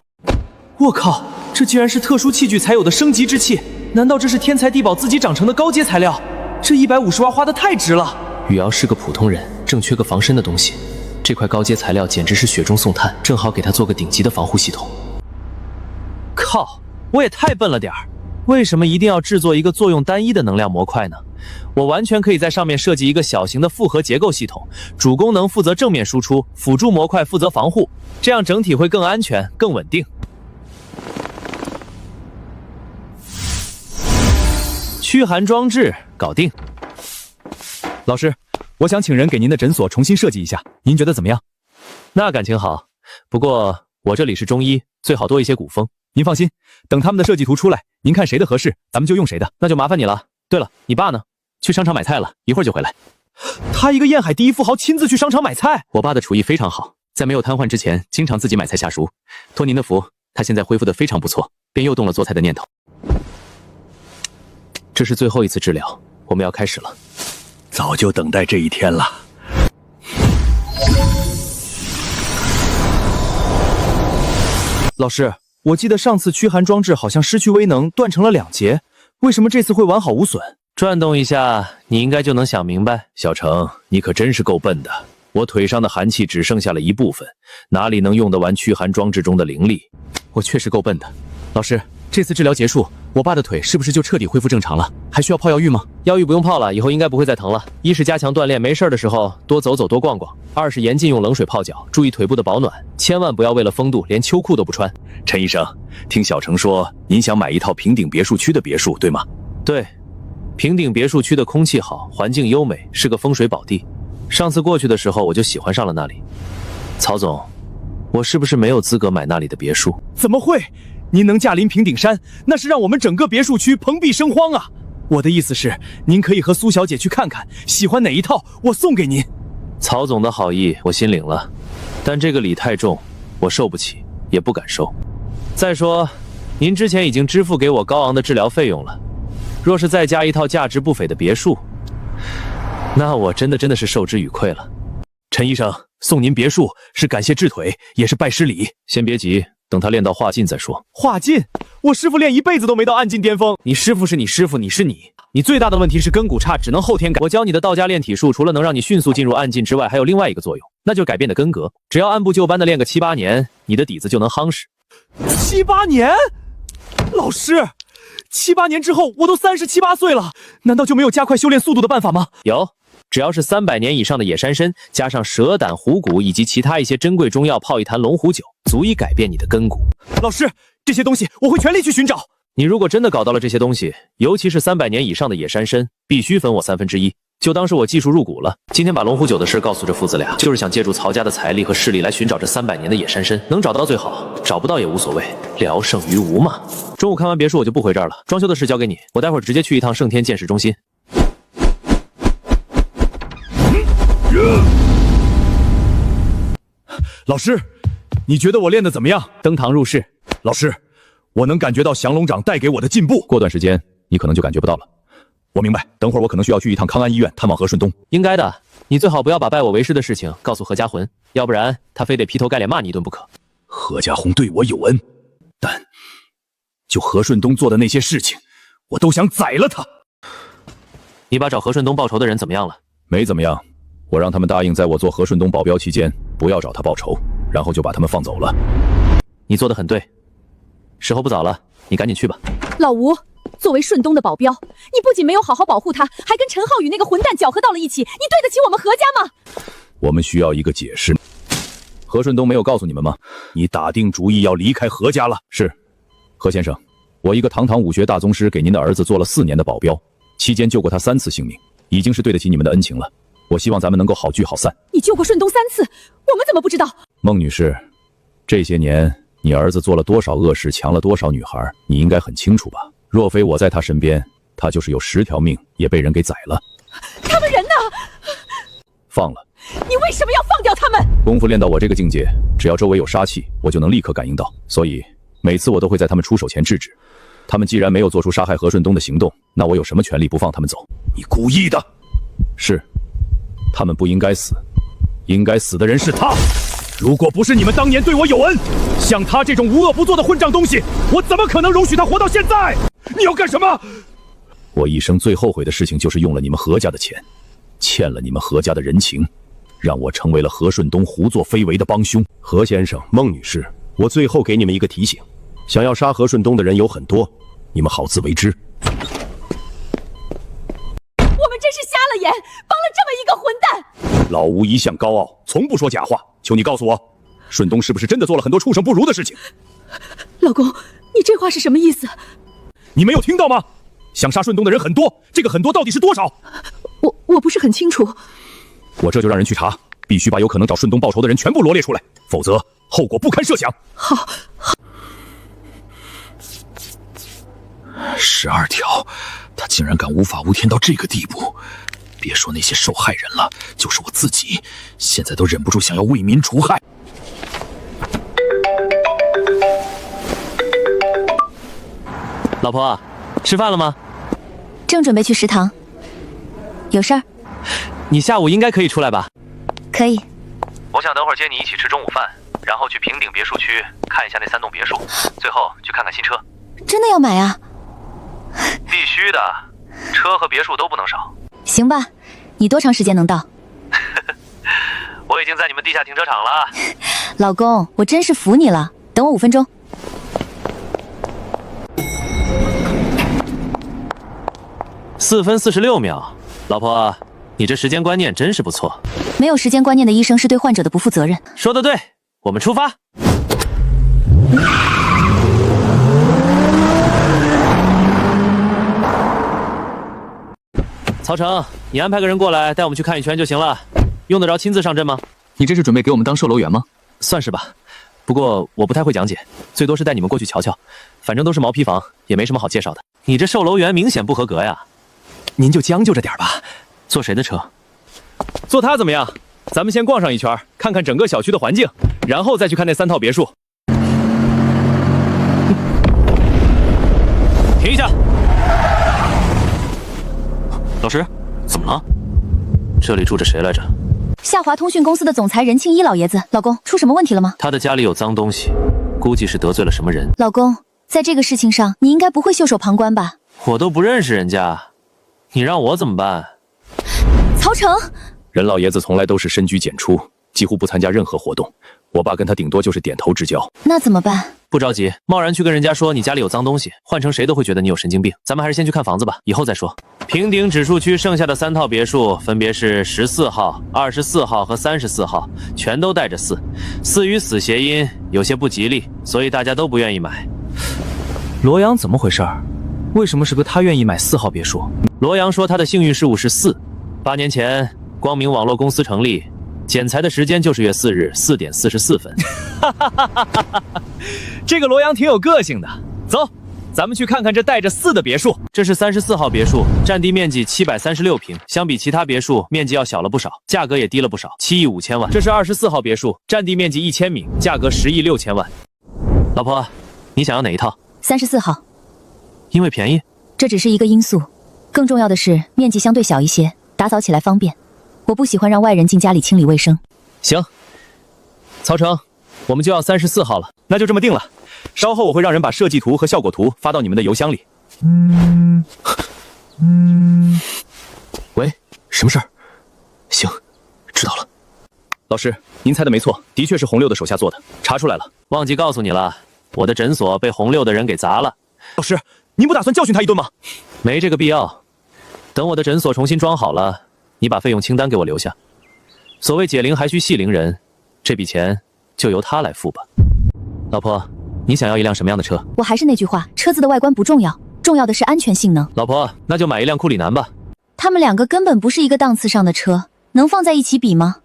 我靠，这居然是特殊器具才有的升级之气！难道这是天才地宝自己长成的高阶材料？这150万花的太值了！雨瑶是个普通人，正缺个防身的东西，这块高阶材料简直是雪中送炭，正好给他做个顶级的防护系统。靠，我也太笨了点儿！为什么一定要制作一个作用单一的能量模块呢？我完全可以在上面设计一个小型的复合结构系统，主功能负责正面输出，辅助模块负责防护，这样整体会更安全、更稳定。驱寒装置搞定。老师，我想请人给您的诊所重新设计一下，您觉得怎么样？那感情好，不过我这里是中医，最好多一些古风。您放心，等他们的设计图出来，您看谁的合适，咱们就用谁的。那就麻烦你了。对了，你爸呢？去商场买菜了，一会儿就回来。他一个燕海第一富豪亲自去商场买菜？我爸的厨艺非常好，在没有瘫痪之前，经常自己买菜下厨。托您的福，他现在恢复得非常不错，便又动了做菜的念头。这是最后一次治疗，我们要开始了。早就等待这一天了。老师，我记得上次驱寒装置好像失去威能，断成了2节，为什么这次会完好无损？转动一下，你应该就能想明白。小程，你可真是够笨的。我腿上的寒气只剩下了一部分，哪里能用得完驱寒装置中的灵力？我确实够笨的。老师，这次治疗结束，我爸的腿是不是就彻底恢复正常了？还需要泡药浴吗？药浴不用泡了，以后应该不会再疼了。一是加强锻炼，没事的时候多走走多逛逛；二是严禁用冷水泡脚，注意腿部的保暖，千万不要为了风度连秋裤都不穿。陈医生，听小程说您想买一套平顶别墅区的别墅，对吗？对，平顶别墅区的空气好，环境优美，是个风水宝地。上次过去的时候我就喜欢上了那里。曹总，我是不是没有资格买那里的别墅？怎么会？您能驾临平顶山，那是让我们整个别墅区蓬荜生辉啊！我的意思是，您可以和苏小姐去看看，喜欢哪一套，我送给您。曹总的好意我心领了，但这个礼太重，我受不起，也不敢收。再说，您之前已经支付给我高昂的治疗费用了，若是再加一套价值不菲的别墅，那我真的是受之与愧了。陈医生，送您别墅是感谢治腿，也是拜师礼。先别急，等他练到化劲再说。化劲？我师傅练一辈子都没到暗劲巅峰。你师傅是你师傅，你是你。你最大的问题是根骨差，只能后天改。我教你的道家练体术，除了能让你迅速进入暗劲之外，还有另外一个作用，那就是改变你的根格。只要按部就班的练个7、8年，你的底子就能夯实。7、8年？老师，7、8年之后我都37、8岁了，难道就没有加快修炼速度的办法吗？有，只要是300年以上的野山参，加上蛇胆、虎骨以及其他一些珍贵中药，泡一坛龙虎酒，足以改变你的根骨。老师，这些东西我会全力去寻找。你如果真的搞到了这些东西，尤其是300年以上的野山参，必须分我1/3，就当是我技术入股了。今天把龙虎酒的事告诉这父子俩，就是想借助曹家的财力和势力来寻找这300年的野山参，能找到最好，找不到也无所谓，聊胜于无嘛。中午看完别墅我就不回这儿了，装修的事交给你，我待会儿直接去一趟圣天剑士中心。老师，你觉得我练得怎么样？登堂入室。老师，我能感觉到降龙掌带给我的进步。过段时间你可能就感觉不到了。我明白，等会儿我可能需要去一趟康安医院探望何顺东。应该的，你最好不要把拜我为师的事情告诉何家魂，要不然他非得劈头盖脸骂你一顿不可。何家红对我有恩，但就何顺东做的那些事情，我都想宰了他。你把找何顺东报仇的人怎么样了？没怎么样，我让他们答应在我做何顺东保镖期间不要找他报仇，然后就把他们放走了。你做得很对，时候不早了，你赶紧去吧。老吴，作为顺东的保镖，你不仅没有好好保护他，还跟陈浩宇那个混蛋搅和到了一起，你对得起我们何家吗？我们需要一个解释。何顺东没有告诉你们吗？你打定主意要离开何家了？是，何先生，我一个堂堂武学大宗师给您的儿子做了4年的保镖，期间救过他3次性命，已经是对得起你们的恩情了。我希望咱们能够好聚好散。你救过顺东3次，我们怎么不知道？孟女士，这些年你儿子做了多少恶事，强了多少女孩，你应该很清楚吧？若非我在他身边，他就是有10条命也被人给宰了。他们人呢？放了。你为什么要放掉他们？功夫练到我这个境界，只要周围有杀气，我就能立刻感应到，所以每次我都会在他们出手前制止。他们既然没有做出杀害何顺东的行动，那我有什么权利不放他们走？你故意的。是，他们不应该死，应该死的人是他。如果不是你们当年对我有恩，像他这种无恶不作的混账东西，我怎么可能容许他活到现在？你要干什么？我一生最后悔的事情就是用了你们何家的钱，欠了你们何家的人情，让我成为了何顺东胡作非为的帮凶。何先生、孟女士，我最后给你们一个提醒，想要杀何顺东的人有很多，你们好自为之。我们真是瞎了眼，帮了这么一个混蛋。老吴一向高傲，从不说假话，求你告诉我，顺东是不是真的做了很多畜生不如的事情？老公，你这话是什么意思？你没有听到吗？想杀顺东的人很多，这个很多到底是多少？我不是很清楚。我这就让人去查，必须把有可能找顺东报仇的人全部罗列出来，否则后果不堪设想。好。12条，他竟然敢无法无天到这个地步！别说那些受害人了，就是我自己，现在都忍不住想要为民除害。老婆，吃饭了吗？正准备去食堂。有事儿？你下午应该可以出来吧？可以。我想等会儿接你一起吃中午饭，然后去平顶别墅区看一下那3栋别墅，最后去看看新车。真的要买啊？必须的，车和别墅都不能少。行吧，你多长时间能到？我已经在你们地下停车场了。老公，我真是服你了，等我5分钟。4分46秒，老婆，你这时间观念真是不错。没有时间观念的医生是对患者的不负责任。说得对，我们出发。曹成，你安排个人过来带我们去看一圈就行了，用得着亲自上阵吗？你这是准备给我们当售楼员吗？算是吧，不过我不太会讲解，最多是带你们过去瞧瞧，反正都是毛坯房，也没什么好介绍的。你这售楼员明显不合格呀，您就将就着点吧。坐谁的车？坐它怎么样？咱们先逛上一圈，看看整个小区的环境，然后再去看那3套别墅。停一下。老师，怎么了？这里住着谁来着？夏华通讯公司的总裁任庆一老爷子。老公，出什么问题了吗？他的家里有脏东西，估计是得罪了什么人。老公，在这个事情上，你应该不会袖手旁观吧？我都不认识人家，你让我怎么办？曹成，任老爷子从来都是深居简出，几乎不参加任何活动。我爸跟他顶多就是点头之交。那怎么办？不着急，贸然去跟人家说你家里有脏东西，换成谁都会觉得你有神经病。咱们还是先去看房子吧，以后再说。平顶指数区剩下的3套别墅分别是14号、24号和34号，全都带着4，4与死谐音，有些不吉利，所以大家都不愿意买。罗阳怎么回事？为什么是个他愿意买4号别墅？罗阳说他的幸运事物是4。8年前，光明网络公司成立，剪裁的时间就是月4日4点44分。这个罗阳挺有个性的。走，咱们去看看这带着4的别墅。这是34号别墅，占地面积736平，相比其他别墅面积要小了不少，价格也低了不少，7亿5千万。这是24号别墅，占地面积1000米，价格10亿6千万。老婆，你想要哪一套？34号。因为便宜？这只是一个因素，更重要的是面积相对小一些，打扫起来方便。我不喜欢让外人进家里清理卫生。行，曹成，我们就要34号了。那就这么定了。稍后我会让人把设计图和效果图发到你们的邮箱里。喂，什么事儿？行，知道了。老师，您猜的没错，的确是红六的手下做的，查出来了。忘记告诉你了，我的诊所被红六的人给砸了。老师，您不打算教训他一顿吗？没这个必要。等我的诊所重新装好了，你把费用清单给我留下。所谓解铃还须系铃人，这笔钱就由他来付吧。老婆，你想要一辆什么样的车？我还是那句话，车子的外观不重要，重要的是安全性能。老婆，那就买一辆库里南吧。他们2个根本不是一个档次上的车，能放在一起比吗？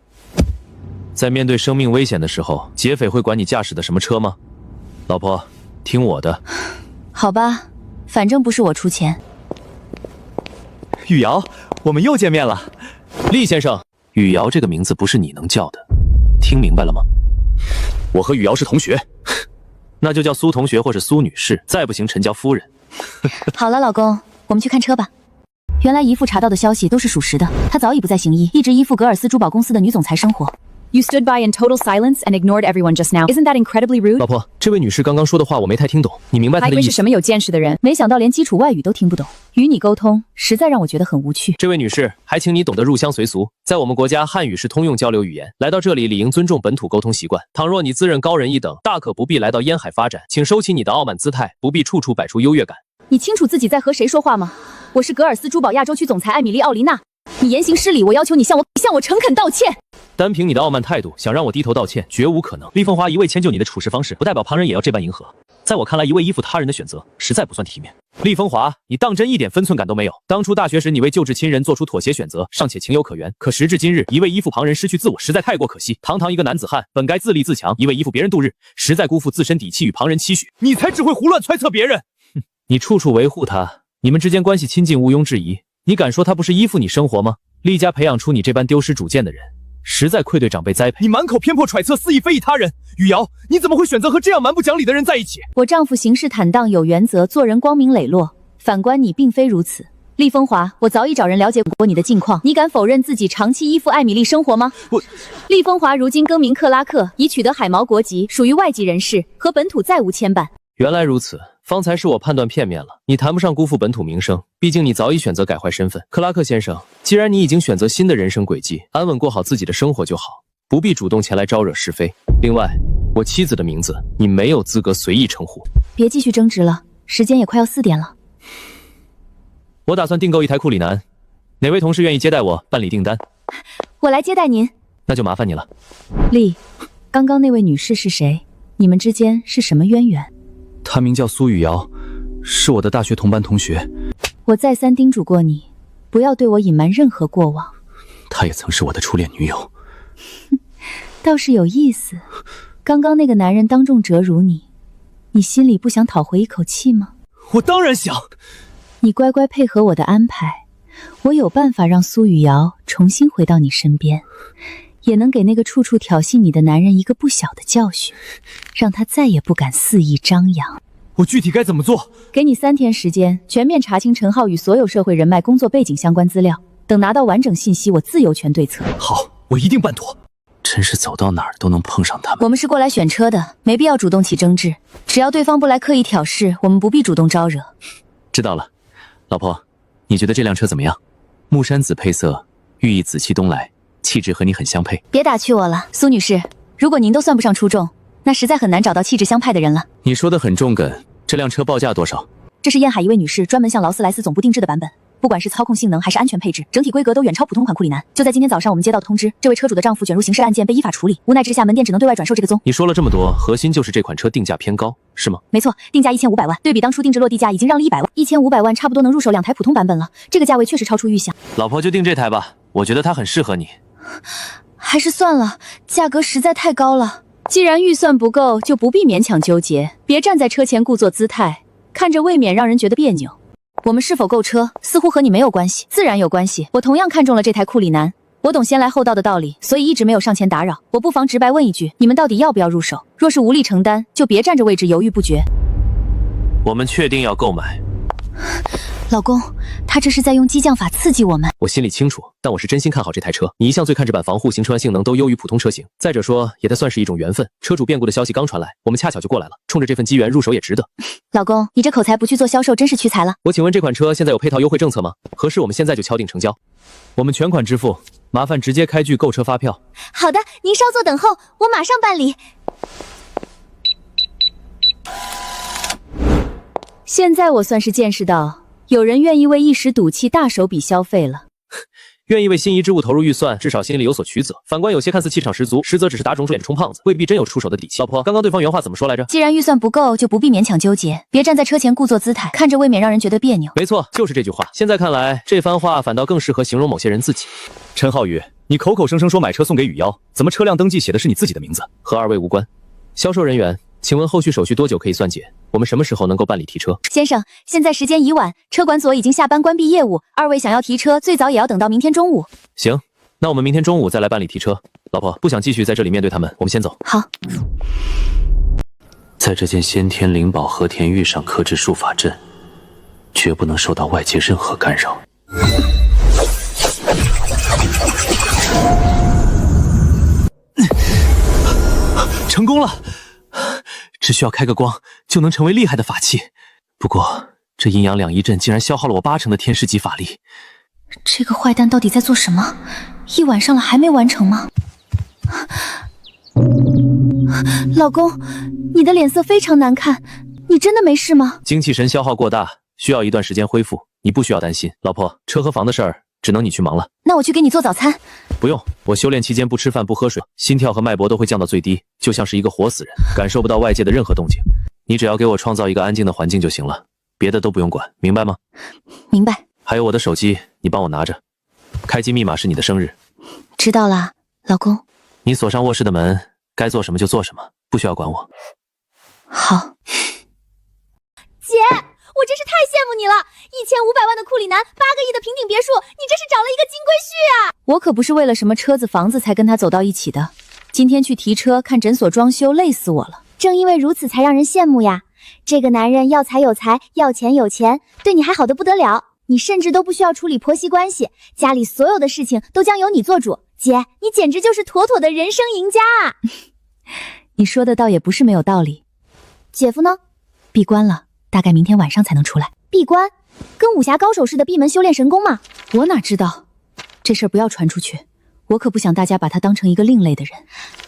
在面对生命危险的时候，劫匪会管你驾驶的什么车吗？老婆，听我的。好吧，反正不是我出钱。雨瑶，我们又见面了。厉先生，雨瑶这个名字不是你能叫的，听明白了吗？我和雨瑶是同学，那就叫苏同学或是苏女士，再不行陈叫夫人。好了，老公，我们去看车吧。原来姨父查到的消息都是属实的，他早已不再行医，一直依附格尔斯珠宝公司的女总裁生活。You stood by in total silence and ignored everyone just now. Isn't that incredibly rude? 老婆，这位女士刚刚说的话我没太听懂，你明白她的意思？还以为是什么有见识的人，没想到连基础外语都听不懂，与你沟通实在让我觉得很无趣。这位女士，还请你懂得入乡随俗，在我们国家汉语是通用交流语言，来到这里理应尊重本土沟通习惯。倘若你自认高人一等，大可不必来到烟海发展，请收起你的傲慢姿态，不必处处摆出优越感。你清楚自己在和谁说话吗？我是格尔斯珠宝亚洲区总裁艾米丽·奥琳娜，你言行失礼，我要求你向我诚恳道歉。单凭你的傲慢态度，想让我低头道歉，绝无可能。厉风华一味迁就你的处事方式，不代表旁人也要这般迎合。在我看来，一味依附他人的选择，实在不算体面。厉风华，你当真一点分寸感都没有？当初大学时，你为救治亲人做出妥协选择，尚且情有可原。可时至今日，一味依附旁人，失去自我，实在太过可惜。堂堂一个男子汉，本该自立自强，一味依附别人度日，实在辜负自身底气与旁人期许。你才只会胡乱揣测别人。哼，你处处维护他，你们之间关系亲近，毋庸置疑。你敢说他不是依附你生活吗？厉家培养出你这般丢失主见的人，实在愧对长辈栽培。你满口偏颇揣测，肆意非议他人。雨瑶，你怎么会选择和这样蛮不讲理的人在一起？我丈夫行事坦荡有原则，做人光明磊落。反观你并非如此。厉风华，我早已找人了解过你的近况，你敢否认自己长期依附艾米丽生活吗？厉风华如今更名克拉克，已取得海毛国籍，属于外籍人士，和本土再无牵绊。原来如此，方才是我判断片面了。你谈不上辜负本土名声，毕竟你早已选择改坏身份。克拉克先生，既然你已经选择新的人生轨迹，安稳过好自己的生活就好，不必主动前来招惹是非。另外，我妻子的名字你没有资格随意称呼。别继续争执了，时间也快要4点了。我打算订购一台库里南，哪位同事愿意接待我办理订单？我来接待您。那就麻烦你了。丽，刚刚那位女士是谁？你们之间是什么渊源？她名叫苏雨瑶，是我的大学同班同学。我再三叮嘱过你，不要对我隐瞒任何过往。她也曾是我的初恋女友。倒是有意思。刚刚那个男人当众折辱你，你心里不想讨回一口气吗？我当然想。你乖乖配合我的安排，我有办法让苏雨瑶重新回到你身边，也能给那个处处挑衅你的男人一个不小的教训，让他再也不敢肆意张扬。我具体该怎么做？给你3天时间，全面查清陈浩与所有社会人脉、工作背景相关资料。等拿到完整信息，我自有权对策。好，我一定办妥。真是走到哪儿都能碰上他们。我们是过来选车的，没必要主动起争执。只要对方不来刻意挑事，我们不必主动招惹。知道了，老婆，你觉得这辆车怎么样？木山紫配色，寓意紫气东来，气质和你很相配。别打趣我了，苏女士，如果您都算不上出众，那实在很难找到气质相派的人了。你说的很中肯，这辆车报价多少？这是燕海一位女士专门向劳斯莱斯总部定制的版本。不管是操控性能还是安全配置，整体规格都远超普通款库里南。就在今天早上，我们接到的通知，这位车主的丈夫卷入刑事案件，被依法处理。无奈之下，门店只能对外转售这个宗。你说了这么多，核心就是这款车定价偏高，是吗？没错，定价1500万，对比当初定制落地价已经让了100万，1500万差不多能入手2台普通版本了。这个价位确实超出预想。老婆就定这台吧，我觉得它很适合你。还是算了，价格实在太高了。既然预算不够，就不必勉强纠结。别站在车前故作姿态，看着未免让人觉得别扭。我们是否购车，似乎和你没有关系，自然有关系。我同样看中了这台库里南，我懂先来后到的道理，所以一直没有上前打扰。我不妨直白问一句，你们到底要不要入手？若是无力承担，就别占着位置犹豫不决。我们确定要购买。老公，他这是在用激将法刺激我们。我心里清楚，但我是真心看好这台车。你一向最看这版防护、行车性能都优于普通车型。再者说，也得算是一种缘分。车主变故的消息刚传来，我们恰巧就过来了，冲着这份机缘入手也值得。老公，你这口才不去做销售，真是屈才了。我请问这款车现在有配套优惠政策吗？合适我们现在就敲定成交。我们全款支付，麻烦直接开具购车发票。好的，您稍作等候，我马上办理。现在我算是见识到，有人愿意为一时赌气大手笔消费了。愿意为心仪之物投入预算，至少心里有所取则。反观有些看似气场十足，实则只是打肿脸充胖子，未必真有出手的底气。老婆，刚刚对方原话怎么说来着？既然预算不够，就不必勉强纠结，别站在车前故作姿态，看着未免让人觉得别扭。没错，就是这句话。现在看来，这番话反倒更适合形容某些人自己。陈浩宇，你口口声声说买车送给雨瑶，怎么车辆登记写的是你自己的名字？和二位无关。销售人员，请问后续手续多久可以算结？我们什么时候能够办理提车？先生，现在时间已晚，车管所已经下班关闭业务，二位想要提车，最早也要等到明天中午。行，那我们明天中午再来办理提车。老婆，不想继续在这里面对他们，我们先走。好。在这件先天灵宝和田玉上刻制术法阵，绝不能受到外界任何干扰。成功了！只需要开个光，就能成为厉害的法器。不过，这阴阳两仪阵竟然消耗了我80%的天师级法力。这个坏蛋到底在做什么？一晚上了还没完成吗？老公，你的脸色非常难看，你真的没事吗？精气神消耗过大，需要一段时间恢复，你不需要担心。老婆，车和房的事儿只能你去忙了。那我去给你做早餐。不用，我修炼期间不吃饭不喝水，心跳和脉搏都会降到最低，就像是一个活死人，感受不到外界的任何动静。你只要给我创造一个安静的环境就行了，别的都不用管，明白吗？明白。还有我的手机，你帮我拿着，开机密码是你的生日。知道了，老公。你锁上卧室的门，该做什么就做什么，不需要管我。好。姐，我真是太羡慕你了！1500万的库里南，8个亿的平顶别墅，你这是找了一个金龟婿啊！我可不是为了什么车子房子才跟他走到一起的。今天去提车看诊所装修，累死我了。正因为如此才让人羡慕呀！这个男人要财有财，要钱有钱，对你还好得不得了。你甚至都不需要处理婆媳关系，家里所有的事情都将由你做主。姐，你简直就是妥妥的人生赢家啊！你说的倒也不是没有道理。姐夫呢？闭关了，大概明天晚上才能出来。闭关？跟武侠高手似的闭门修炼神功吗？我哪知道，这事儿不要传出去，我可不想大家把他当成一个另类的人。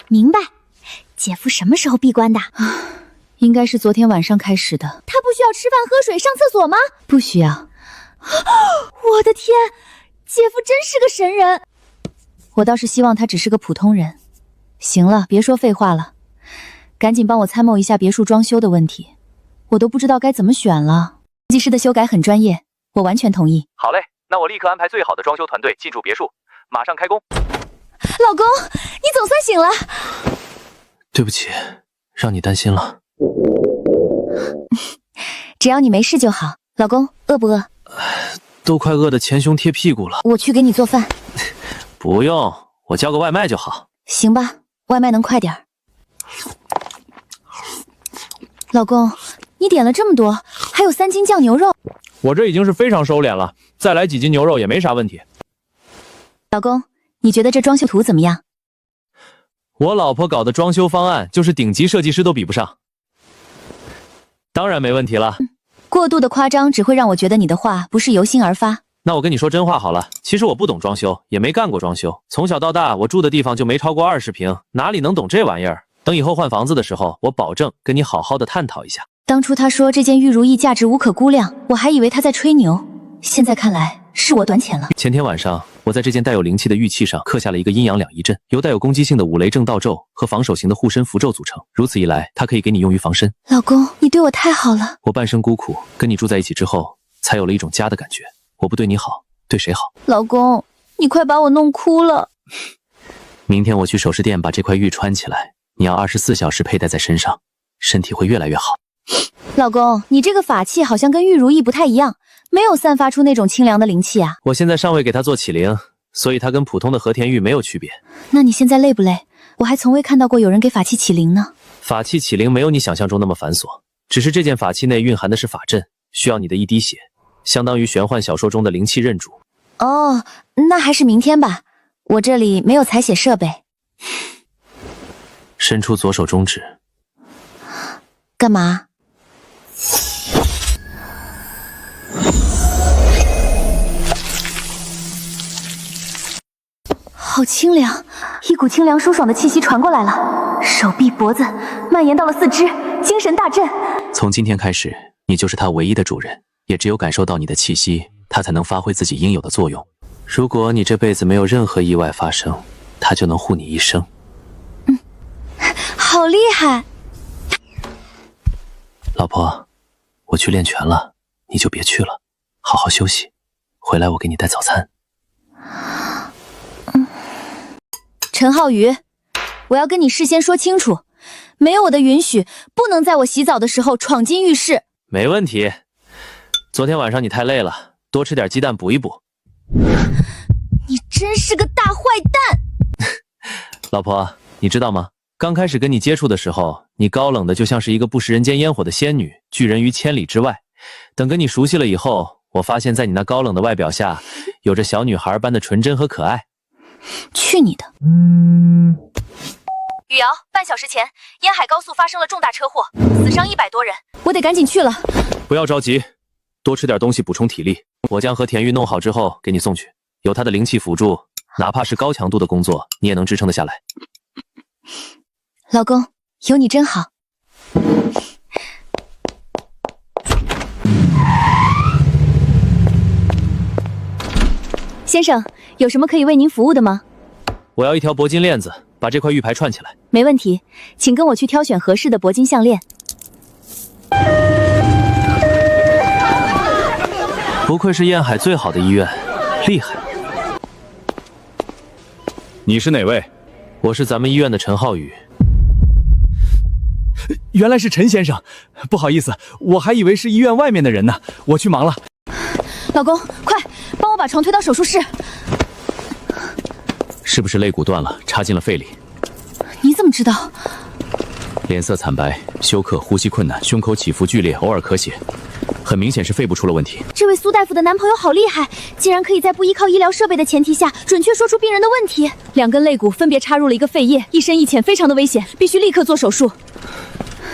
明白。姐夫什么时候闭关的？应该是昨天晚上开始的。他不需要吃饭喝水上厕所吗？不需要。我的天，姐夫真是个神人。我倒是希望他只是个普通人。行了，别说废话了，赶紧帮我参谋一下别墅装修的问题，我都不知道该怎么选了。设计师的修改很专业，我完全同意。好嘞，那我立刻安排最好的装修团队进驻别墅，马上开工。老公，你总算醒了。对不起，让你担心了。只要你没事就好。老公，饿不饿？都快饿得前胸贴屁股了。我去给你做饭。不用，我叫个外卖就好。行吧，外卖能快点儿。老公，你点了这么多，还有3斤酱牛肉。我这已经是非常收敛了，再来几斤牛肉也没啥问题。老公，你觉得这装修图怎么样？我老婆搞的装修方案，就是顶级设计师都比不上。当然没问题了。过度的夸张只会让我觉得你的话不是由心而发。那我跟你说真话好了，其实我不懂装修，也没干过装修。从小到大，我住的地方就没超过20平，哪里能懂这玩意儿？等以后换房子的时候，我保证跟你好好的探讨一下。当初他说这件玉如意价值无可估量，我还以为他在吹牛，现在看来是我短浅了。前天晚上，我在这件带有灵气的玉器上刻下了一个阴阳两仪阵，由带有攻击性的五雷正道咒和防守型的护身符咒组成。如此一来，它可以给你用于防身。老公，你对我太好了。我半生孤苦，跟你住在一起之后，才有了一种家的感觉。我不对你好，对谁好？老公，你快把我弄哭了。明天我去首饰店把这块玉穿起来，你要24小时佩戴在身上，身体会越来越好。老公，你这个法器好像跟玉如意不太一样，没有散发出那种清凉的灵气啊。我现在尚未给它做起灵，所以它跟普通的和田玉没有区别。那你现在累不累？我还从未看到过有人给法器起灵呢。法器起灵没有你想象中那么繁琐，只是这件法器内蕴含的是法阵，需要你的一滴血，相当于玄幻小说中的灵气认主。哦，那还是明天吧，我这里没有采血设备。伸出左手中指。干嘛？好清凉，一股清凉舒爽的气息传过来了，手臂、脖子蔓延到了四肢，精神大振。从今天开始，你就是他唯一的主人，也只有感受到你的气息，他才能发挥自己应有的作用。如果你这辈子没有任何意外发生，他就能护你一生。好厉害！老婆，我去练拳了，你就别去了，好好休息。回来我给你带早餐。陈浩宇，我要跟你事先说清楚，没有我的允许，不能在我洗澡的时候闯进浴室。没问题。昨天晚上你太累了，多吃点鸡蛋补一补。你真是个大坏蛋！老婆，你知道吗？刚开始跟你接触的时候，你高冷的就像是一个不食人间烟火的仙女，拒人于千里之外。等跟你熟悉了以后，我发现在你那高冷的外表下，有着小女孩般的纯真和可爱。去你的！雨瑶，半小时前，烟海高速发生了重大车祸，死伤100多人，我得赶紧去了。不要着急，多吃点东西补充体力。我将和田玉弄好之后给你送去，有他的灵气辅助，哪怕是高强度的工作，你也能支撑得下来。老公，有你真好。先生，有什么可以为您服务的吗？我要一条铂金链子，把这块玉牌串起来。没问题，请跟我去挑选合适的铂金项链。不愧是燕海最好的医院，厉害。你是哪位？我是咱们医院的陈浩宇。原来是陈先生，不好意思，我还以为是医院外面的人呢，我去忙了。老公，快帮我把床推到手术室。是不是肋骨断了，插进了肺里？你怎么知道？脸色惨白，休克，呼吸困难，胸口起伏剧烈，偶尔咳血，很明显是肺部出了问题。这位苏大夫的男朋友好厉害，竟然可以在不依靠医疗设备的前提下，准确说出病人的问题。2根肋骨分别插入了1个肺叶，一深一浅，非常的危险，必须立刻做手术。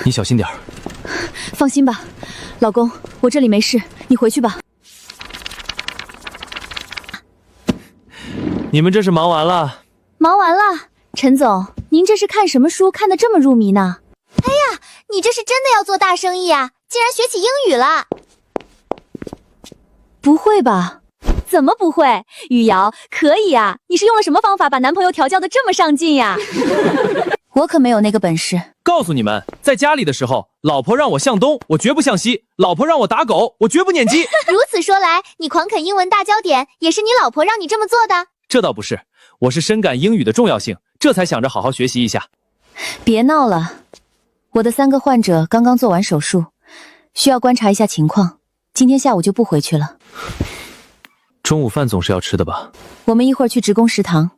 你小心点儿。放心吧，老公，我这里没事，你回去吧。你们这是忙完了？忙完了。陈总，您这是看什么书看得这么入迷呢？哎呀，你这是真的要做大生意啊，竟然学起英语了。不会吧？怎么不会？雨瑶，可以啊！你是用了什么方法把男朋友调教的这么上进呀？我可没有那个本事。告诉你们，在家里的时候，老婆让我向东，我绝不向西；老婆让我打狗，我绝不撵鸡。如此说来，你狂啃英文大焦点也是你老婆让你这么做的？这倒不是，我是深感英语的重要性，这才想着好好学习一下。别闹了，我的3个患者刚刚做完手术，需要观察一下情况，今天下午就不回去了。中午饭总是要吃的吧？我们一会儿去职工食堂。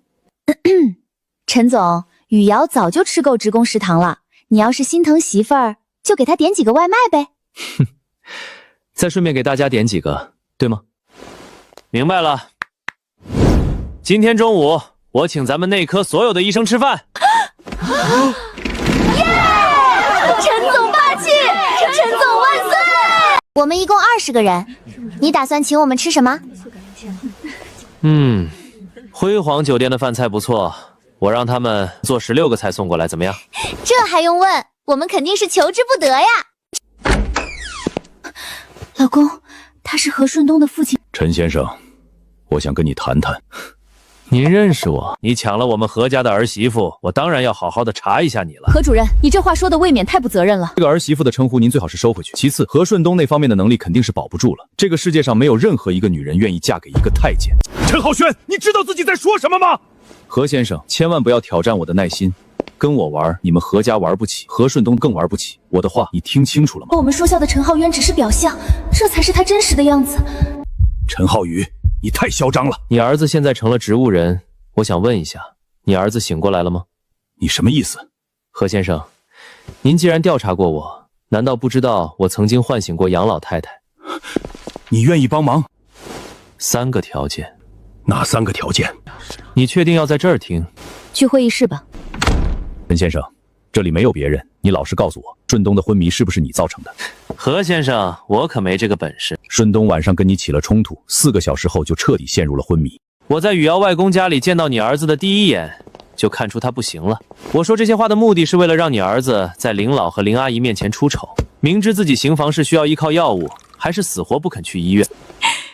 陈总，雨瑶早就吃够职工食堂了，你要是心疼媳妇儿，就给她点几个外卖呗。再顺便给大家点几个，对吗？明白了。今天中午我请咱们内科所有的医生吃饭。耶！陈总霸气！陈总万岁！我们一共20个人，你打算请我们吃什么？辉煌酒店的饭菜不错，我让他们做16个菜送过来，怎么样？这还用问？我们肯定是求之不得呀！老公，他是何顺东的父亲。陈先生，我想跟你谈谈。您认识我？你抢了我们何家的儿媳妇，我当然要好好的查一下你了。何主任，你这话说的未免太不责任了。这个儿媳妇的称呼您最好是收回去。其次，何顺东那方面的能力肯定是保不住了。这个世界上没有任何一个女人愿意嫁给一个太监。陈浩轩，你知道自己在说什么吗？何先生，千万不要挑战我的耐心。跟我玩，你们何家玩不起，何顺东更玩不起。我的话你听清楚了吗？我们说笑的陈浩渊只是表象，这才是他真实的样子。陈浩宇，你太嚣张了！你儿子现在成了植物人，我想问一下，你儿子醒过来了吗？你什么意思？何先生，您既然调查过我，难道不知道我曾经唤醒过杨老太太？你愿意帮忙？3个条件。哪3个条件？你确定要在这儿听？去会议室吧。陈先生，这里没有别人，你老实告诉我，顺东的昏迷是不是你造成的？何先生，我可没这个本事。顺东晚上跟你起了冲突，4个小时后就彻底陷入了昏迷。我在雨瑶外公家里见到你儿子的第一眼，就看出他不行了。我说这些话的目的是为了让你儿子在林老和林阿姨面前出丑，明知自己行房事需要依靠药物，还是死活不肯去医院。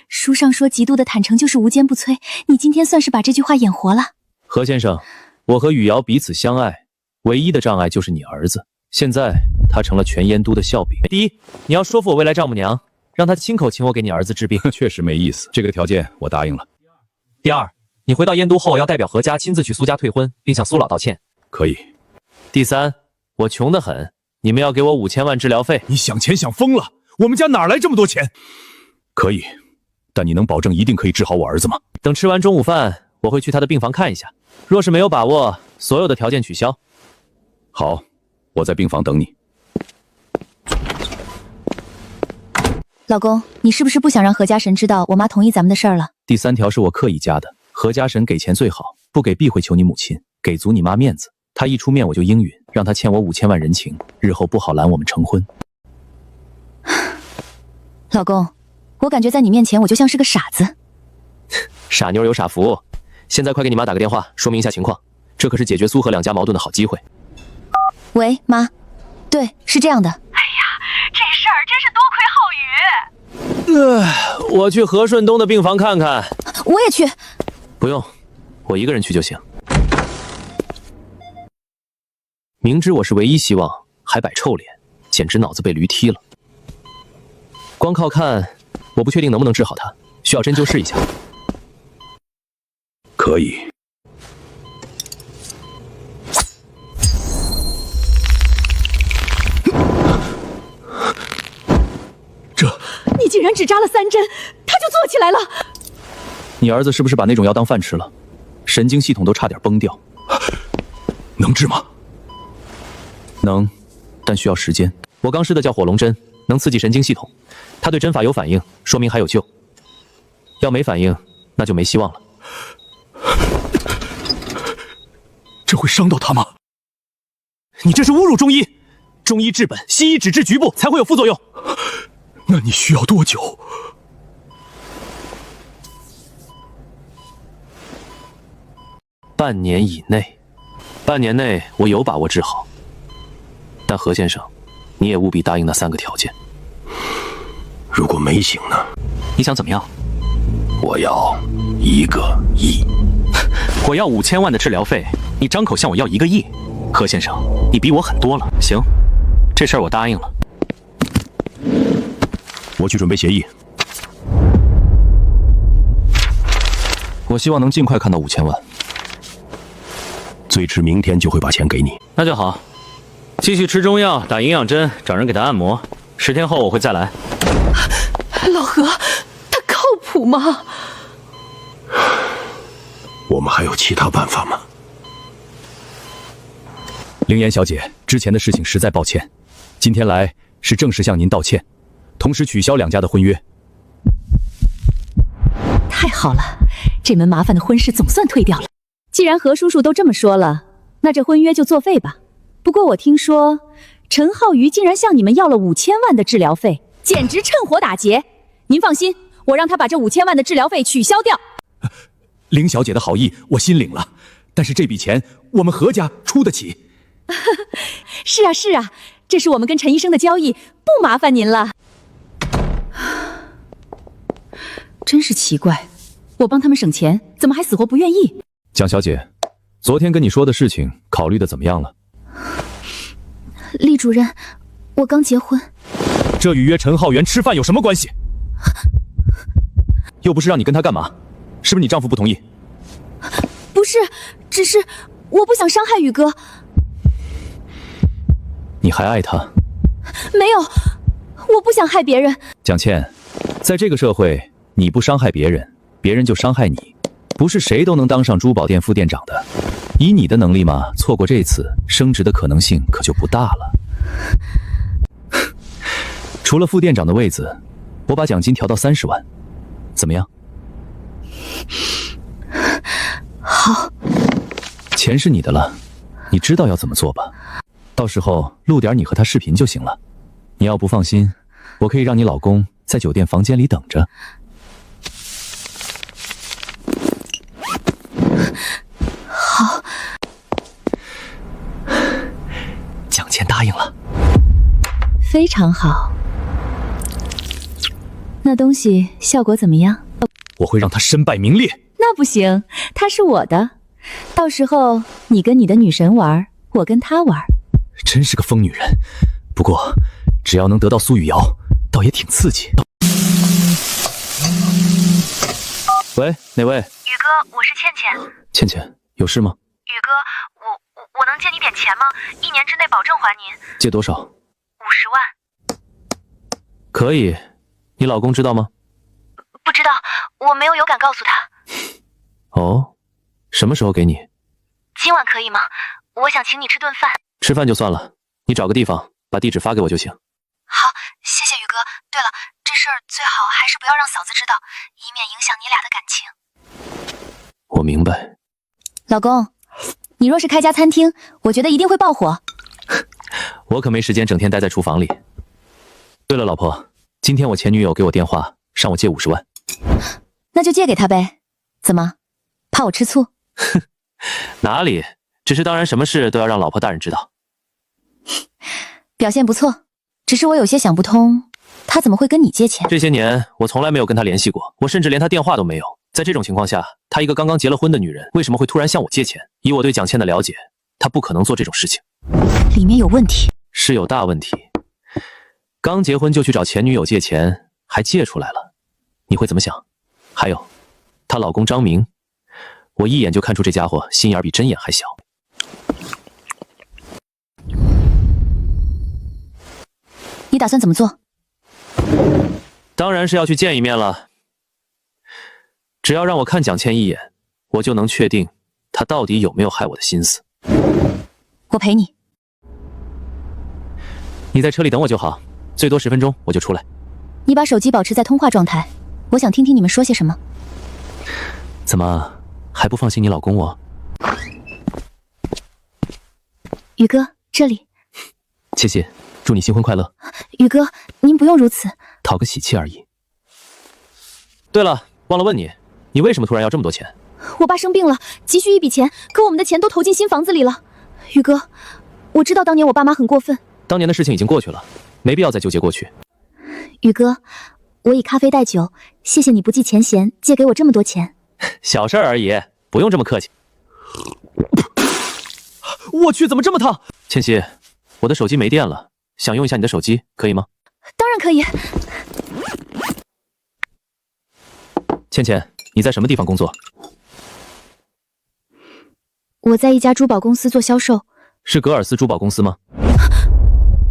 书上说极度的坦诚就是无坚不摧，你今天算是把这句话演活了。何先生，我和雨瑶彼此相爱，唯一的障碍就是你儿子，现在他成了全燕都的笑柄。第一，你要说服我未来丈母娘，让她亲口请我给你儿子治病。确实没意思，这个条件我答应了。第二，你回到燕都后要代表何家亲自去苏家退婚，并向苏老道歉。可以。第三，我穷得很，你们要给我5000万治疗费。你想钱想疯了，我们家哪来这么多钱？可以，但你能保证一定可以治好我儿子吗？等吃完中午饭，我会去他的病房看一下。若是没有把握，所有的条件取消。好，我在病房等你。老公，你是不是不想让何家神知道我妈同意咱们的事儿了？第3条是我刻意加的，何家神给钱最好，不给必会求你母亲，给足你妈面子。她一出面我就应允，让她欠我5000万人情，日后不好拦我们成婚。老公，我感觉在你面前我就像是个傻子。傻妞有傻福，现在快给你妈打个电话，说明一下情况，这可是解决苏何两家矛盾的好机会。喂，妈，对，是这样的。哎呀，这事儿真是多亏浩宇。我去和顺东的病房看看。我也去。不用，我一个人去就行。明知我是唯一希望，还摆臭脸，简直脑子被驴踢了。光靠看，我不确定能不能治好他，需要针灸试一下。可以。你竟然只扎了3针，他就坐起来了。你儿子是不是把那种药当饭吃了？神经系统都差点崩掉。能治吗？能，但需要时间。我刚施的叫火龙针，能刺激神经系统。他对针法有反应，说明还有救。要没反应，那就没希望了。这会伤到他吗？你这是侮辱中医！中医治本，西医只治局部，才会有副作用。那你需要多久？半年以内。半年内我有把握治好。但何先生，你也务必答应那3个条件。如果没行呢？你想怎么样？我要1个亿。我要5000万的治疗费，你张口向我要1个亿？何先生，你比我狠多了。行，这事儿我答应了。我去准备协议。我希望能尽快看到5000万，最迟明天就会把钱给你。那就好，继续吃中药，打营养针，找人给他按摩。10天后我会再来。老何，他靠谱吗？我们还有其他办法吗？灵言小姐，之前的事情实在抱歉，今天来是正式向您道歉，同时取消2家的婚约。太好了，这门麻烦的婚事总算退掉了。既然何叔叔都这么说了，那这婚约就作废吧。不过我听说陈浩宇竟然向你们要了5000万的治疗费，简直趁火打劫。您放心，我让他把这5000万的治疗费取消掉。林小姐的好意我心领了，但是这笔钱我们何家出得起。是啊是啊，这是我们跟陈医生的交易，不麻烦您了。真是奇怪，我帮他们省钱，怎么还死活不愿意？蒋小姐，昨天跟你说的事情考虑的怎么样了？厉主任，我刚结婚。这与约陈浩源吃饭有什么关系？又不是让你跟他干嘛，是不是你丈夫不同意？不是，只是我不想伤害宇哥。你还爱他？没有，我不想害别人。蒋倩，在这个社会，你不伤害别人，别人就伤害你，不是谁都能当上珠宝店副店长的。以你的能力嘛，错过这次升职的可能性可就不大了。除了副店长的位子，我把奖金调到30万，怎么样？好，钱是你的了，你知道要怎么做吧？到时候录点你和他视频就行了。你要不放心，我可以让你老公在酒店房间里等着。好，蒋倩答应了，非常好。那东西效果怎么样？我会让他身败名裂。那不行，他是我的，到时候你跟你的女神玩，我跟她玩。真是个疯女人，不过只要能得到苏雨瑶，倒也挺刺激。喂，哪位？宇哥，我是倩倩。倩倩，有事吗？宇哥，我能借你点钱吗？1年之内保证还您。借多少50万。可以，你老公知道吗？不知道，我没有敢告诉他。哦，什么时候给你？今晚可以吗？我想请你吃顿饭。吃饭就算了，你找个地方把地址发给我就行。好，谢谢宇哥。对了，这事儿最好还是不要让嫂子知道，以免影响你俩的感情。我明白。老公，你若是开家餐厅，我觉得一定会爆火。我可没时间整天待在厨房里。对了，老婆，今天我前女友给我电话，让我借50万。那就借给他呗。怎么，怕我吃醋？哪里，只是当然什么事都要让老婆大人知道。表现不错，只是我有些想不通，他怎么会跟你借钱？这些年我从来没有跟他联系过，我甚至连他电话都没有。在这种情况下，她一个刚刚结了婚的女人，为什么会突然向我借钱？以我对蒋倩的了解，她不可能做这种事情。里面有问题，是有大问题。刚结婚就去找前女友借钱，还借出来了，你会怎么想？还有，她老公张明，我一眼就看出这家伙心眼比针眼还小。你打算怎么做？当然是要去见一面了。只要让我看蒋倩一眼，我就能确定她到底有没有害我的心思。我陪你。你在车里等我就好，最多10分钟我就出来。你把手机保持在通话状态，我想听听你们说些什么。怎么还不放心你老公我？宇哥，这里。谢谢，祝你新婚快乐。宇哥，您不用如此，讨个喜气而已。对了，忘了问你，你为什么突然要这么多钱？我爸生病了，急需一笔钱，可我们的钱都投进新房子里了。宇哥，我知道当年我爸妈很过分，当年的事情已经过去了，没必要再纠结过去。宇哥，我以咖啡代酒，谢谢你不计前嫌，借给我这么多钱。小事而已，不用这么客气。我去，怎么这么烫？倩熙，我的手机没电了，想用一下你的手机，可以吗？当然可以。倩倩，你在什么地方工作？我在一家珠宝公司做销售。是格尔斯珠宝公司吗？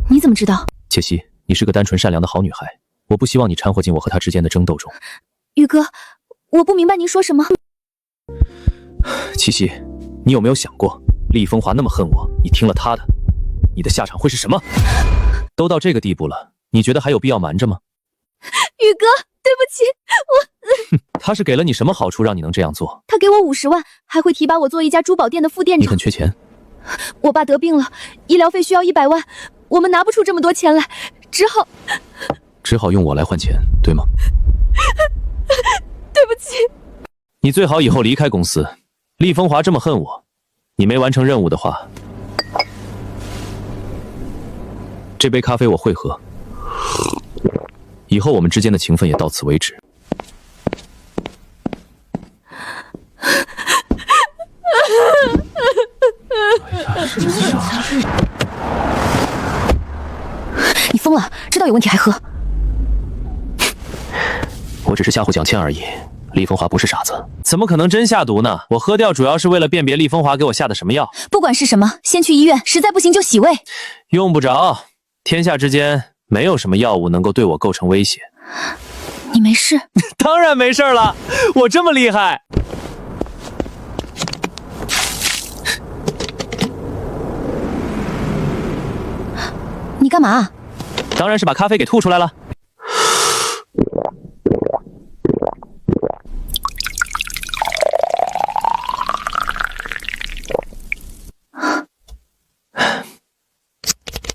你怎么知道？切西，你是个单纯善良的好女孩，我不希望你掺和进我和她之间的争斗中。宇哥，我不明白您说什么。七夕，你有没有想过，厉风华那么恨我，你听了他的，你的下场会是什么？都到这个地步了，你觉得还有必要瞒着吗？宇哥，对不起，他是给了你什么好处让你能这样做？他给我50万，还会提拔我做一家珠宝店的副店长。你很缺钱？我爸得病了，医疗费需要100万，我们拿不出这么多钱来，只好用我来换钱，对吗？对不起。你最好以后离开公司。厉风华这么恨我，你没完成任务的话，这杯咖啡我会喝。以后我们之间的情分也到此为止。你疯了，知道有问题还喝？我只是吓唬蒋倩而已。厉风华不是傻子，怎么可能真下毒呢？我喝掉主要是为了辨别厉风华给我下的什么药。不管是什么，先去医院，实在不行就洗胃。用不着，天下之间没有什么药物能够对我构成威胁。你没事？当然没事了，我这么厉害。你干嘛？当然是把咖啡给吐出来了。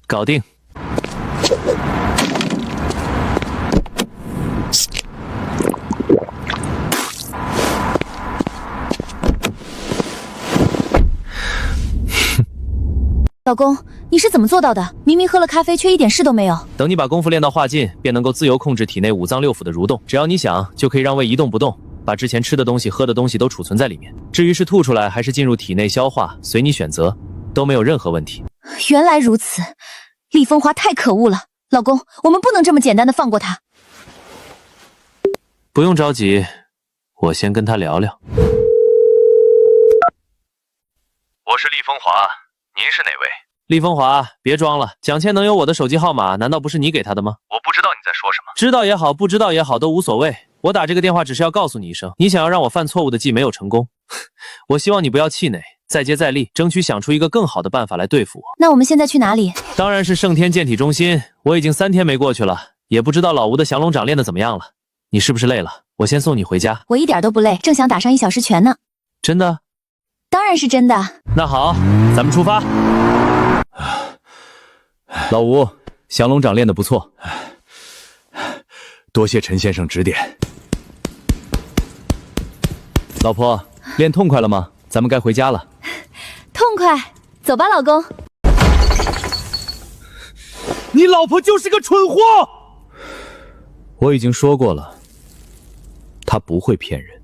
搞定。老公，你是怎么做到的？明明喝了咖啡，却一点事都没有。等你把功夫练到化劲，便能够自由控制体内五脏六腑的蠕动。只要你想，就可以让胃一动不动，把之前吃的东西、喝的东西都储存在里面。至于是吐出来还是进入体内消化，随你选择，都没有任何问题。原来如此，厉风华太可恶了。老公，我们不能这么简单的放过他。不用着急，我先跟他聊聊。我是厉风华，您是哪位？厉风华，别装了，蒋倩能有我的手机号码，难道不是你给她的吗？我不知道你在说什么。知道也好，不知道也好，都无所谓。我打这个电话只是要告诉你一声，你想要让我犯错误的计没有成功。我希望你不要气馁，再接再厉，争取想出一个更好的办法来对付我。那我们现在去哪里？当然是圣天健体中心，我已经3天没过去了，也不知道老吴的降龙掌练得怎么样了。你是不是累了？我先送你回家。我一点都不累，正想打上1小时拳呢。真的？当然是真的。那好，咱们出发。老吴，降龙掌练得不错，多谢陈先生指点。老婆，练痛快了吗？咱们该回家了。痛快，走吧，老公。你老婆就是个蠢货！我已经说过了，她不会骗人。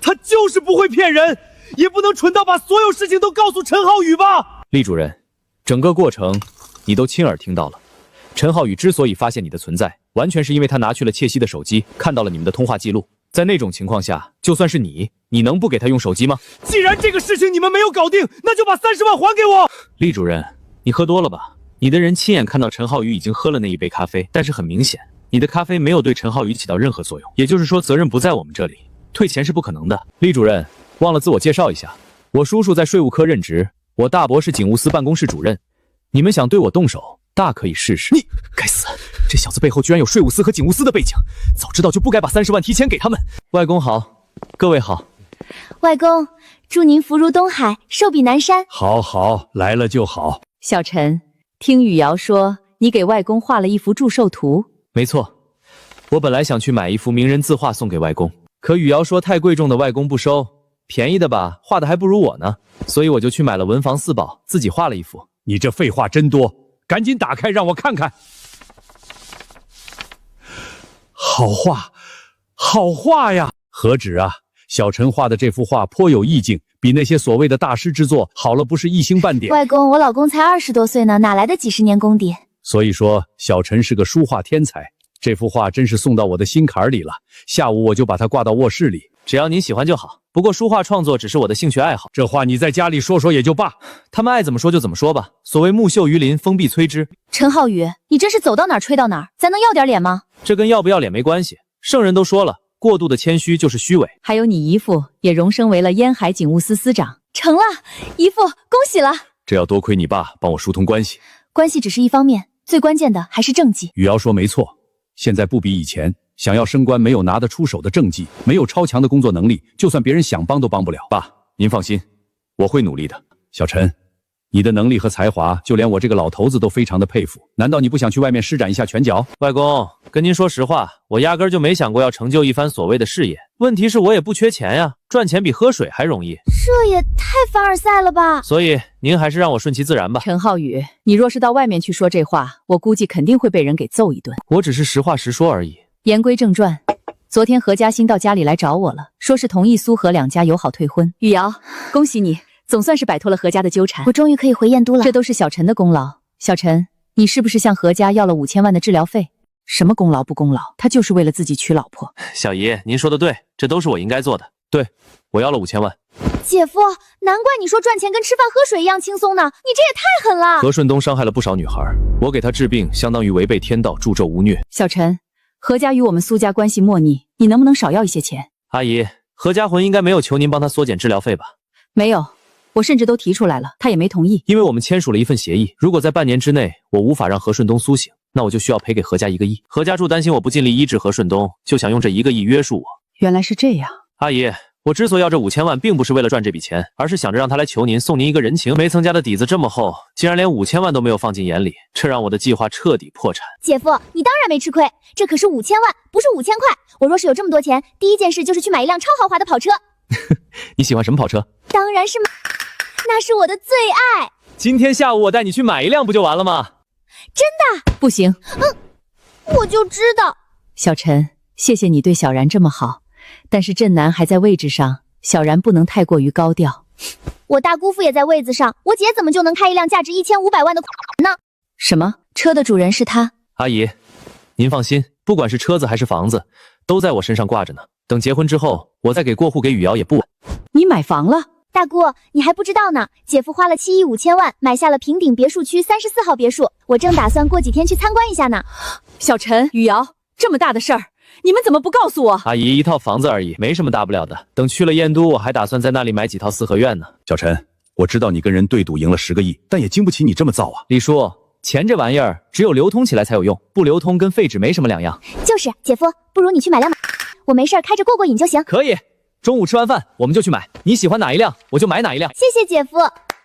她就是不会骗人，也不能蠢到把所有事情都告诉陈浩宇吧？厉主任，整个过程你都亲耳听到了。陈浩宇之所以发现你的存在，完全是因为他拿去了窃西的手机，看到了你们的通话记录。在那种情况下，就算是你能不给他用手机吗？既然这个事情你们没有搞定，那就把30万还给我。厉主任，你喝多了吧？你的人亲眼看到陈浩宇已经喝了那一杯咖啡，但是很明显，你的咖啡没有对陈浩宇起到任何作用，也就是说责任不在我们这里，退钱是不可能的。厉主任，忘了自我介绍一下，我叔叔在税务科任职，我大伯是警务司办公室主任，你们想对我动手，大可以试试。你该死，这小子背后居然有税务司和警务司的背景，早知道就不该把30万提前给他们。外公好，各位好。外公，祝您福如东海，寿比南山。好好，来了就好。小陈，听雨瑶说你给外公画了一幅祝寿图。没错，我本来想去买一幅名人字画送给外公，可雨瑶说太贵重的外公不收，便宜的吧，画的还不如我呢，所以我就去买了文房四宝，自己画了一幅。你这废话真多，赶紧打开让我看看。好画，好画呀！何止啊，小陈画的这幅画颇有意境，比那些所谓的大师之作好了不是一星半点。外公，我老公才20多岁呢，哪来的几十年功底？所以说，小陈是个书画天才。这幅画真是送到我的心坎里了，下午我就把它挂到卧室里。只要您喜欢就好。不过书画创作只是我的兴趣爱好，这话你在家里说说也就罢，他们爱怎么说就怎么说吧。所谓木秀于林，风必摧之。陈浩宇，你真是走到哪儿吹到哪儿，咱能要点脸吗？这跟要不要脸没关系，圣人都说了，过度的谦虚就是虚伪。还有你姨父也荣升为了烟海警务司司长。成了，姨父，恭喜了。这要多亏你爸帮我疏通关系。关系只是一方面，最关键的还是政绩。雨瑶说没错，现在不比以前，想要升官没有拿得出手的政绩，没有超强的工作能力，就算别人想帮都帮不了。爸，您放心，我会努力的。小陈，你的能力和才华，就连我这个老头子都非常的佩服。难道你不想去外面施展一下拳脚？外公，跟您说实话，我压根就没想过要成就一番所谓的事业。问题是我也不缺钱呀，赚钱比喝水还容易。这也太凡尔赛了吧！所以您还是让我顺其自然吧。陈浩宇，你若是到外面去说这话，我估计肯定会被人给揍一顿。我只是实话实说而已。言归正传，昨天何嘉欣到家里来找我了，说是同意苏何两家友好退婚。雨瑶，恭喜你，总算是摆脱了何家的纠缠，我终于可以回燕都了。这都是小陈的功劳。小陈，你是不是向何家要了5000万的治疗费？什么功劳不功劳，他就是为了自己娶老婆。小姨，您说的对，这都是我应该做的。对，我要了5000万。姐夫，难怪你说赚钱跟吃饭喝水一样轻松呢，你这也太狠了。何顺东伤害了不少女孩，我给他治病，相当于违背天道，助纣无虐。小陈，何家与我们苏家关系莫逆，你能不能少要一些钱？阿姨，何家魂应该没有求您帮他缩减治疗费吧？没有，我甚至都提出来了，他也没同意。因为我们签署了一份协议，如果在半年之内我无法让何顺东苏醒，那我就需要赔给何家1个亿。何家柱担心我不尽力医治何顺东，就想用这1个亿约束我。原来是这样。阿姨，我之所以要这5000万，并不是为了赚这笔钱，而是想着让他来求您，送您一个人情。没曾家的底子这么厚，竟然连5000万都没有放进眼里，这让我的计划彻底破产。姐夫，你当然没吃亏，这可是5000万，不是5000块。我若是有这么多钱，第一件事就是去买一辆超豪华的跑车。你喜欢什么跑车？当然是那是我的最爱。今天下午我带你去买一辆不就完了吗？真的？不行。我就知道。小陈，谢谢你对小然这么好，但是镇南还在位置上，小然不能太过于高调。我大姑父也在位子上，我姐怎么就能开一辆价值1500万的呢？什么？车的主人是他。阿姨，您放心，不管是车子还是房子，都在我身上挂着呢。等结婚之后，我再给过户给雨瑶也不晚。你买房了？大姑，你还不知道呢，姐夫花了7亿5千万买下了平顶别墅区34号别墅，我正打算过几天去参观一下呢。小陈、雨瑶，这么大的事儿，你们怎么不告诉我？阿姨，一套房子而已，没什么大不了的。等去了燕都，我还打算在那里买几套四合院呢。小陈，我知道你跟人对赌赢了10个亿，但也经不起你这么造啊！李叔，钱这玩意儿只有流通起来才有用，不流通跟废纸没什么两样。就是姐夫，不如你去买辆马，我没事开着过过瘾就行。可以，中午吃完饭我们就去买，你喜欢哪一辆我就买哪一辆。谢谢姐夫。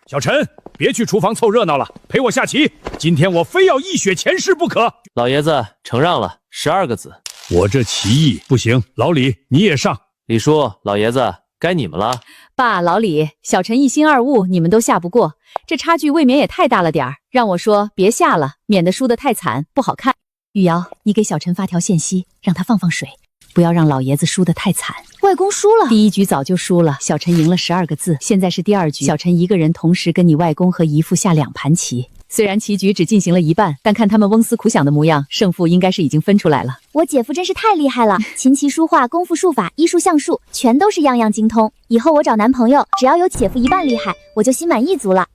小陈，别去厨房凑热闹了，陪我下棋。今天我非要一雪前耻不可。老爷子承让了，12个子。我这棋艺不行，老李你也上。李叔，老爷子该你们了。爸，老李，小陈一心二物，你们都下不过，这差距未免也太大了点儿。让我说别下了，免得输得太惨，不好看。雨瑶，你给小陈发条信息，让他放水，不要让老爷子输得太惨。外公输了，第1局早就输了，小陈赢了12个字，现在是第2局，小陈一个人同时跟你外公和姨父下2盘棋。虽然棋局只进行了一半，但看他们嗡思苦想的模样，胜负应该是已经分出来了。我姐夫真是太厉害了，琴棋书画、功夫术法、医术相术，全都是样样精通。以后我找男朋友，只要有姐夫一半厉害，我就心满意足了。